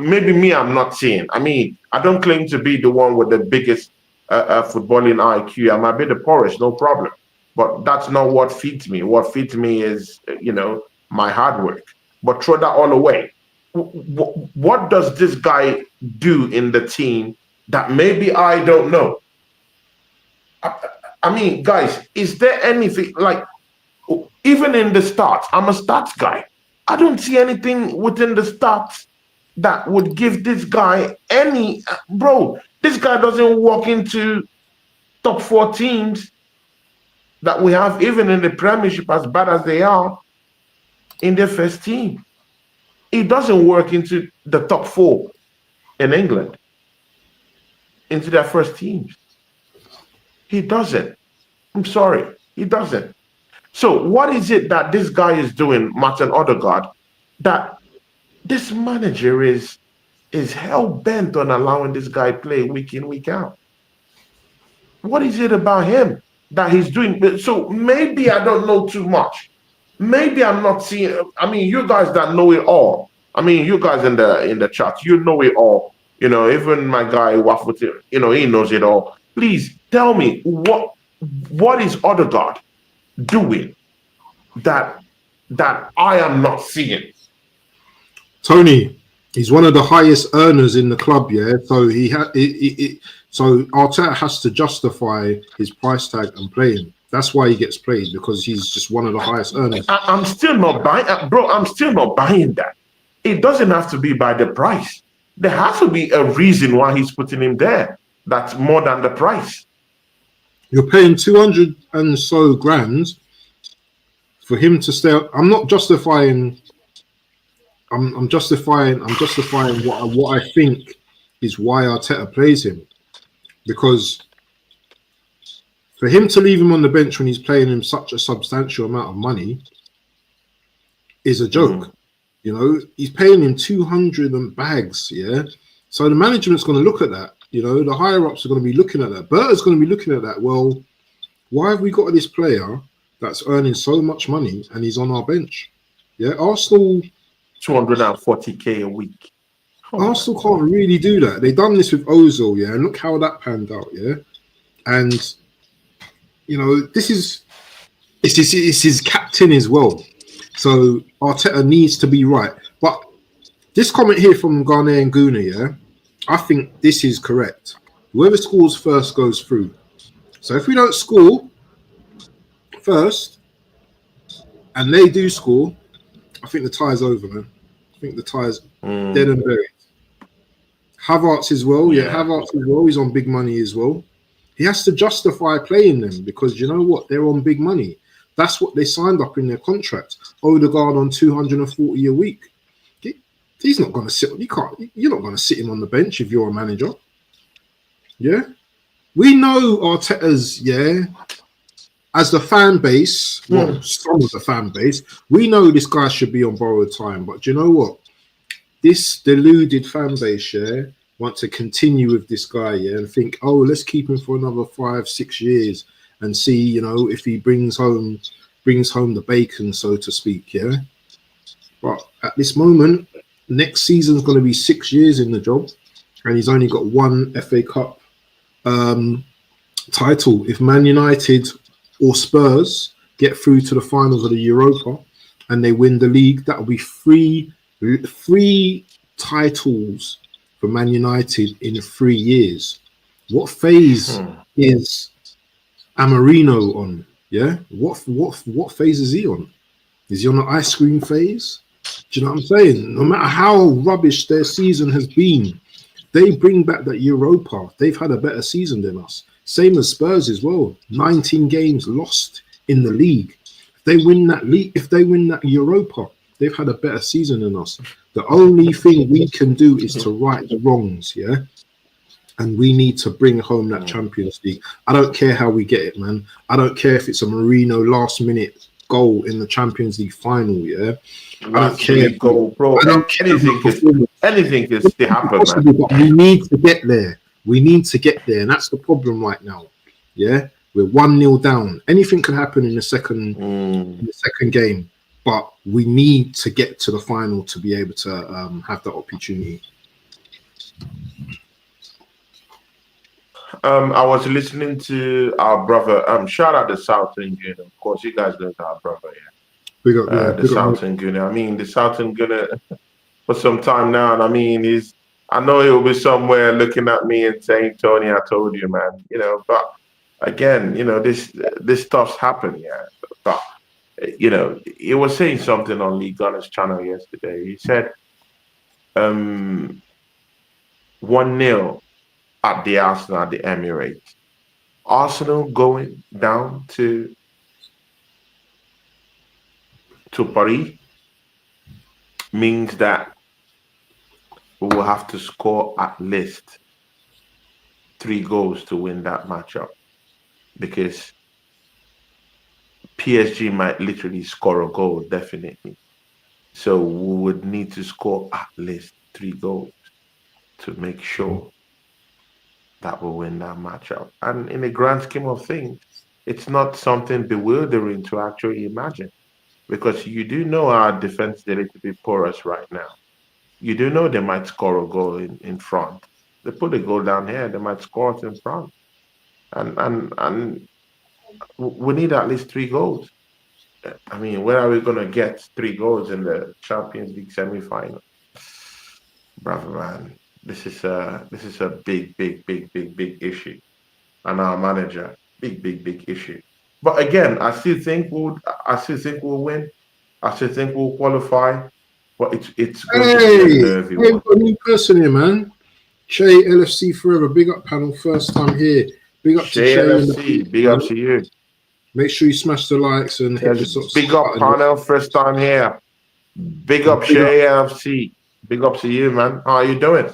maybe me I'm not seeing? I mean, I don't claim to be the one with the biggest footballing IQ. I might be the poorest, no problem. But that's not what feeds me. What feeds me is, my hard work. But throw that all away. What does this guy do in the team that maybe I don't know? I mean, guys, is there anything like even in the stats? I'm a stats guy. I don't see anything within the stats that would give this guy any bro. This guy doesn't walk into top 4 teams that we have, even in the Premiership, as bad as they are, in their first team. He doesn't work into the top 4 in England, into their first teams. He doesn't. I'm sorry, he doesn't. So what is it that this guy is doing, Martin Odegaard, that this manager is hell bent on allowing this guy play week in, week out? What is it about him that he's doing? So maybe I don't know too much. Maybe I'm not seeing. I mean, you guys that know it all. I mean, you guys in the chat, you know it all. Even my guy Waffle, he knows it all. Please tell me what is Odegaard doing that I am not seeing? Tony, he's one of the highest earners in the club, yeah. So so Arteta has to justify his price tag and play him. That's why he gets played, because he's just one of the highest earners. I'm still not buying, bro. I'm still not buying that. It doesn't have to be by the price. There has to be a reason why he's putting him there. That's more than the price. You're paying 200 and so grand for him to stay. I'm not justifying. I'm justifying what I think is why Arteta plays him, because for him to leave him on the bench when he's playing him such a substantial amount of money is a joke. He's paying him 200 and bags, yeah. So the management's going to look at that. The higher ups are going to be looking at that. Berta's going to be looking at that. Well, why have we got this player that's earning so much money and he's on our bench? Yeah, Arsenal 240k a week. Arsenal can't really do that. They've done this with Ozil, yeah, and look how that panned out, yeah. And this is his captain as well. So Arteta needs to be right. But this comment here from Ghanaian Gooner, yeah, I think this is correct. Whoever scores first goes through. So if we don't score first and they do score, I think the tie's over, man. I think the tie's dead and buried. Havertz as well. Yeah, Havertz as well. He's on big money as well. He has to justify playing them, because you know what? They're on big money. That's what they signed up in their contract. Odegaard on 240 a week. He's not going to sit. You're not going to sit him on the bench if you're a manager. Yeah, we know Arteta's. Yeah, as the fan base, well, some of the fan base, we know this guy should be on borrowed time. But you know what? This deluded fan base, yeah, want to continue with this guy, yeah, and think, oh, let's keep him for another 5-6 years and see, if he brings home the bacon, so to speak, yeah. But at this moment, next season's going to be 6 years in the job, and he's only got one FA Cup title. If Man United or Spurs get through to the finals of the Europa and they win the league, that will be three titles for Man United in 3 years. What phase is Amarino on? Yeah, what phase is he on? Is he on the ice cream phase? Do you know what I'm saying? No matter how rubbish their season has been, they bring back that Europa. They've had a better season than us. Same as Spurs as well. 19 games lost in the league. If they win that Europa, they've had a better season than us. The only thing we can do is to right the wrongs, yeah? And we need to bring home that Champions League. I don't care how we get it, man. I don't care if it's a Mourinho last minute goal in the Champions League final, yeah, I don't Last care. minute goal, bro. I don't care about performance. Anything can still happen, man. But we need to get there. We need to get there, and that's the problem right now. Yeah, we're 1-0 down. Anything can happen in the second game, but we need to get to the final to be able to have that opportunity. I was listening to our brother. Shout out the Southern Gunner. Of course, you guys know our brother. Yeah, the Southern Gunner. I mean, the Southern Gunner for some time now, and I mean, I know he'll be somewhere looking at me and saying, "Tony, I told you, man." You know, but again, you know, this stuff's happened. Yeah, but you know, he was saying something on Lee Gunner's channel yesterday. He said, 1-0 at the Arsenal at the Emirates. Arsenal going down to Paris means that we will have to score at least 3 goals to win that matchup, because PSG might literally score a goal, definitely. So we would need to score at least 3 goals to make sure that will win that matchup. And in the grand scheme of things, it's not something bewildering to actually imagine, because you do know our defense is a little bit porous right now. You do know they might score a goal in front. They put a goal down here, they might score it in front. And we need at least 3 goals. I mean, where are we going to get 3 goals in the Champions League semi-final? Brother, man, this is a big issue. And our manager, big issue. But again, I still think we'll win. I still think we'll qualify. But it's going to be a nervy one. A new person here, man. Shay LFC forever. Big up panel, first time here. Big up Shay to Shay LFC. Big up to you. Make sure you smash the likes and hit the subscribe. Big up panel, first time here. Big up Shay LFC. Big up to you, man. How are you doing?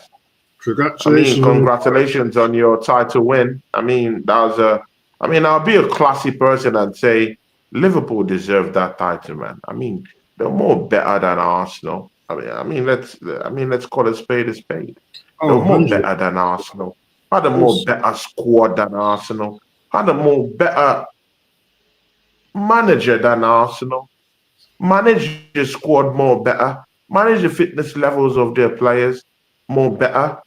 Congratulations. I mean, congratulations on your title win. I mean, I'll be a classy person and say Liverpool deserved that title, man. I mean, they're more better than Arsenal. I mean, let's call a spade a spade. They're more better than Arsenal. Had a more better squad than Arsenal. Had a more better manager than Arsenal. Managed the squad more better. Managed the fitness levels of their players more better.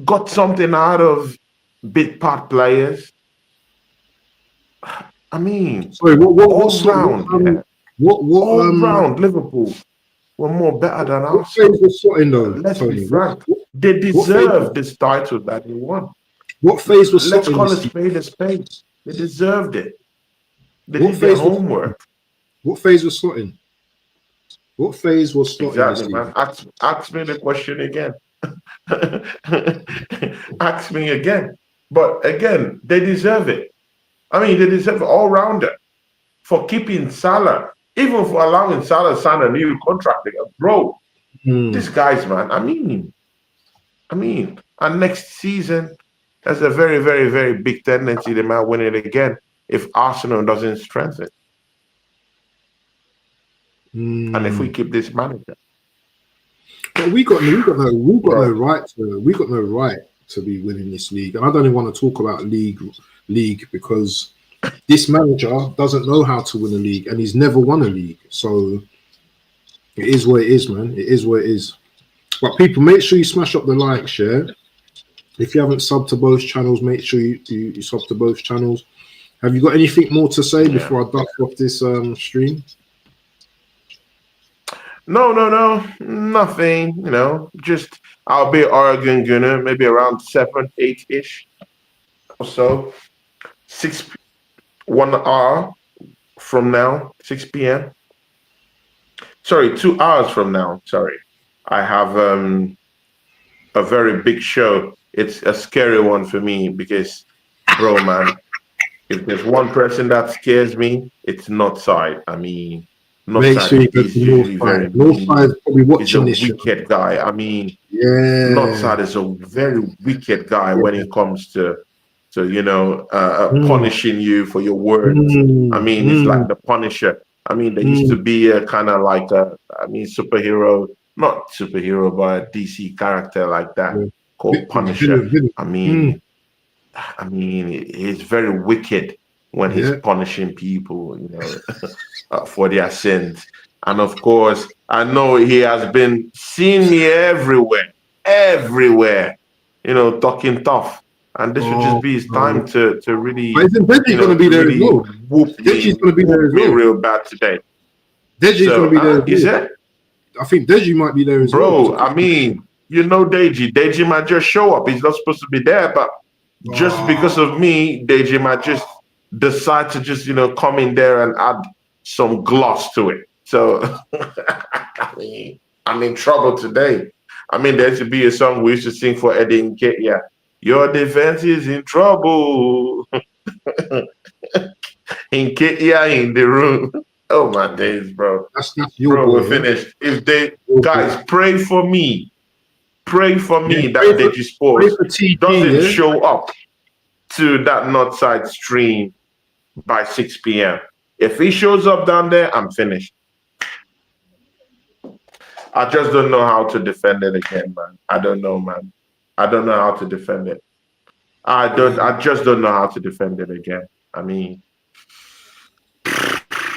Got something out of big part players. I mean, sorry, all round Liverpool were more better than Arsenal. Let's be frank. They deserve this title that they won. What phase was Let's call a spade a spade. They deserved it. They did their homework. What phase was slotting? What phase was slotting? Exactly, man. Ask me the question again. Ask me again. But again, they deserve it. I mean, they deserve all-rounder for keeping Salah, even for allowing Salah to sign a new contract. Bro, these guys, man, I mean, and next season, there's a very, very, very big tendency they might win it again if Arsenal doesn't strengthen. And if we keep this manager. But we got no right to be winning this league. And I don't even want to talk about league because this manager doesn't know how to win a league and he's never won a league. So it is what it is, man. It is what it is. But people, make sure you smash up the like, share. If you haven't subbed to both channels, make sure you sub to both channels. Have you got anything more to say before I duck off this stream? No, nothing. You know, just I'll be Oregon Gunner, maybe around 7, 8-ish or so. 1 hour from now, 6 p.m. Sorry, 2 hours from now. Sorry, I have a very big show. It's a scary one for me because, bro, man, if there's one person that scares me, it's Northside. I mean. Make sure you go to Northside. Northside is probably watching this. He's a wicked guy. I mean, yeah, Northside is a very wicked guy when it comes to punishing you for your words. I mean, it's like the Punisher. I mean, there used to be a kind of like superhero, not superhero, but a DC character like that called Punisher. I mean, he's very wicked when he's punishing people, for their sins. And of course, I know he has been seeing me everywhere, talking tough. And this would just be his time to really. But isn't Deji's going to be there as well? Deji's going to be there as well. Real bad today. Deji's going to be there as well. I think Deji might be there as well. Bro, I mean, Deji. Deji might just show up. He's not supposed to be there, but just because of me, Deji might just decide to just, come in there and add some gloss to it. So, I'm in trouble today. I mean, there used to be a song we used to sing for Eddie Nketiah. Your defense is in trouble. Nketiah in the room. Oh my days, bro. That's your bro, we're finished. If they guys pray for me. Pray for me that Deji Sports doesn't show up to that Northside stream by 6 p.m. If he shows up down there, I'm finished. I just don't know how to defend it again, man. I don't know, man. I don't know how to defend it. I just don't know how to defend it again. I mean,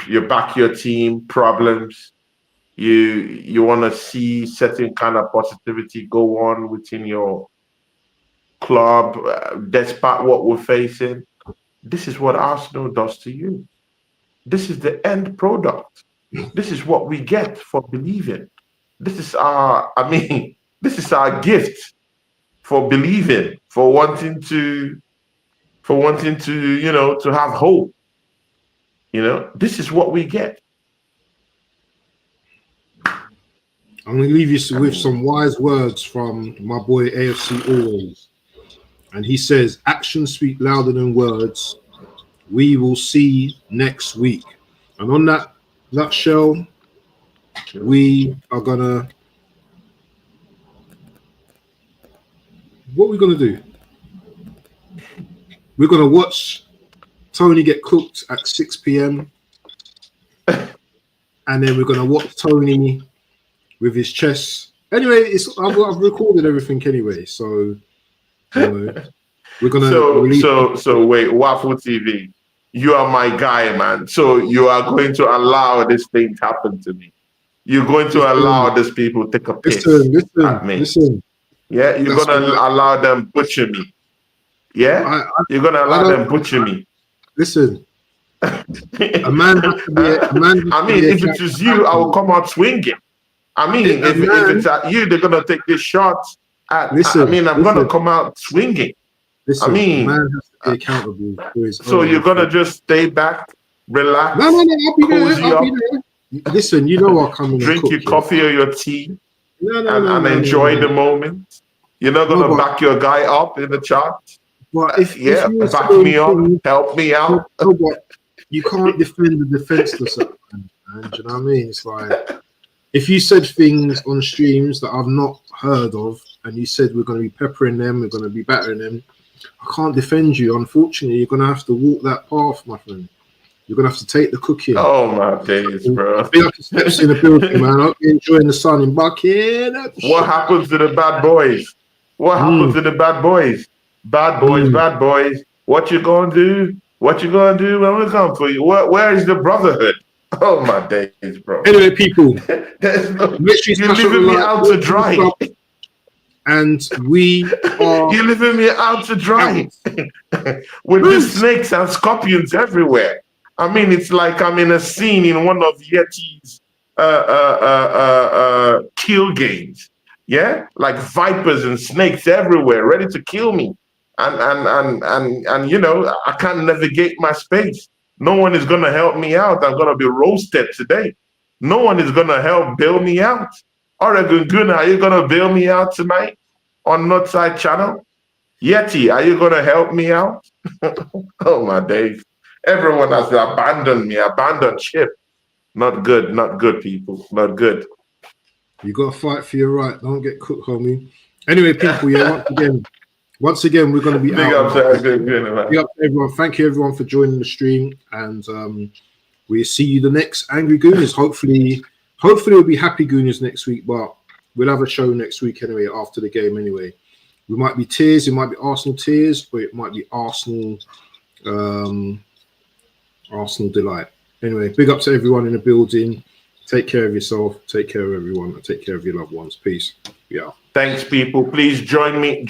you back your team, problems. You want to see certain kind of positivity go on within your club, despite what we're facing. This is what Arsenal does to you. This is the end product. This is what we get for believing. This is our gift for believing, for wanting to, to have hope. This is what we get. I'm going to leave you with some wise words from my boy AFC Always. And he says, actions speak louder than words. We will see next week. And on that nutshell, we are going to... What are we going to do? We're going to watch Tony get cooked at 6 p.m. And then we're going to watch Tony with his chess. Anyway, I've recorded everything anyway, so we're gonna. So wait, Waffle TV, you are my guy, man. So you are going to allow this thing to happen to me. You're going to allow these people to take a piss at me. Yeah, you're gonna allow them butcher me. Yeah, you're gonna allow them butcher me. Listen. A man has to be if it is you, I will come out swinging. I mean, if it's at you, they're gonna take this shot at. I'm gonna come out swinging. Listen, man has to be accountable for his so you're gonna just stay back, relax. No, I'll be there. Listen, I'll come in. Drink your coffee or your tea, and enjoy the moment. You're not gonna back your guy up in the chart. But if back me up, help me out. No, but you can't defend the defenseless, man. Do you know what I mean? It's like, if you said things on streams that I've not heard of, and you said we're going to be peppering them, we're going to be battering them, I can't defend you. Unfortunately, you're going to have to walk that path, my friend. You're going to have to take the cooking. Oh, my days, bro. I feel like the steps in the building, man. I hope you're enjoying the sun in Bucket. What happens to the bad boys? What happens to the bad boys? Bad boys. What you going to do? What you going to do when we come for you? Where is the brotherhood? Oh, my days, bro. Anyway, people. You're leaving me out to dry. And we are... You're leaving me out to dry. With the snakes and scorpions everywhere. I mean, it's like I'm in a scene in one of Yeti's kill games. Yeah? Like vipers and snakes everywhere, ready to kill me. And I can't navigate my space. No one is going to help me out. I'm going to be roasted today. No one is going to help bail me out. Oregon Gooner, are you going to bail me out tonight on Northside Channel? Yeti, are you going to help me out? Oh, my days. Everyone has abandoned me, abandoned ship. Not good, people. Not good. You got to fight for your right. Don't get cooked, homie. Anyway, people, once again, Once again, we're going to be Big out. up to everyone. Big up to everyone. Thank you, everyone, for joining the stream. And we'll see you the next Angry Gooners. Hopefully it'll be Happy Gooners next week, but we'll have a show next week anyway, after the game anyway. We might be tears, it might be Arsenal tears, or it might be Arsenal delight. Anyway, big up to everyone in the building. Take care of yourself, take care of everyone, and take care of your loved ones. Peace. Yeah. Thanks, people. Please join me.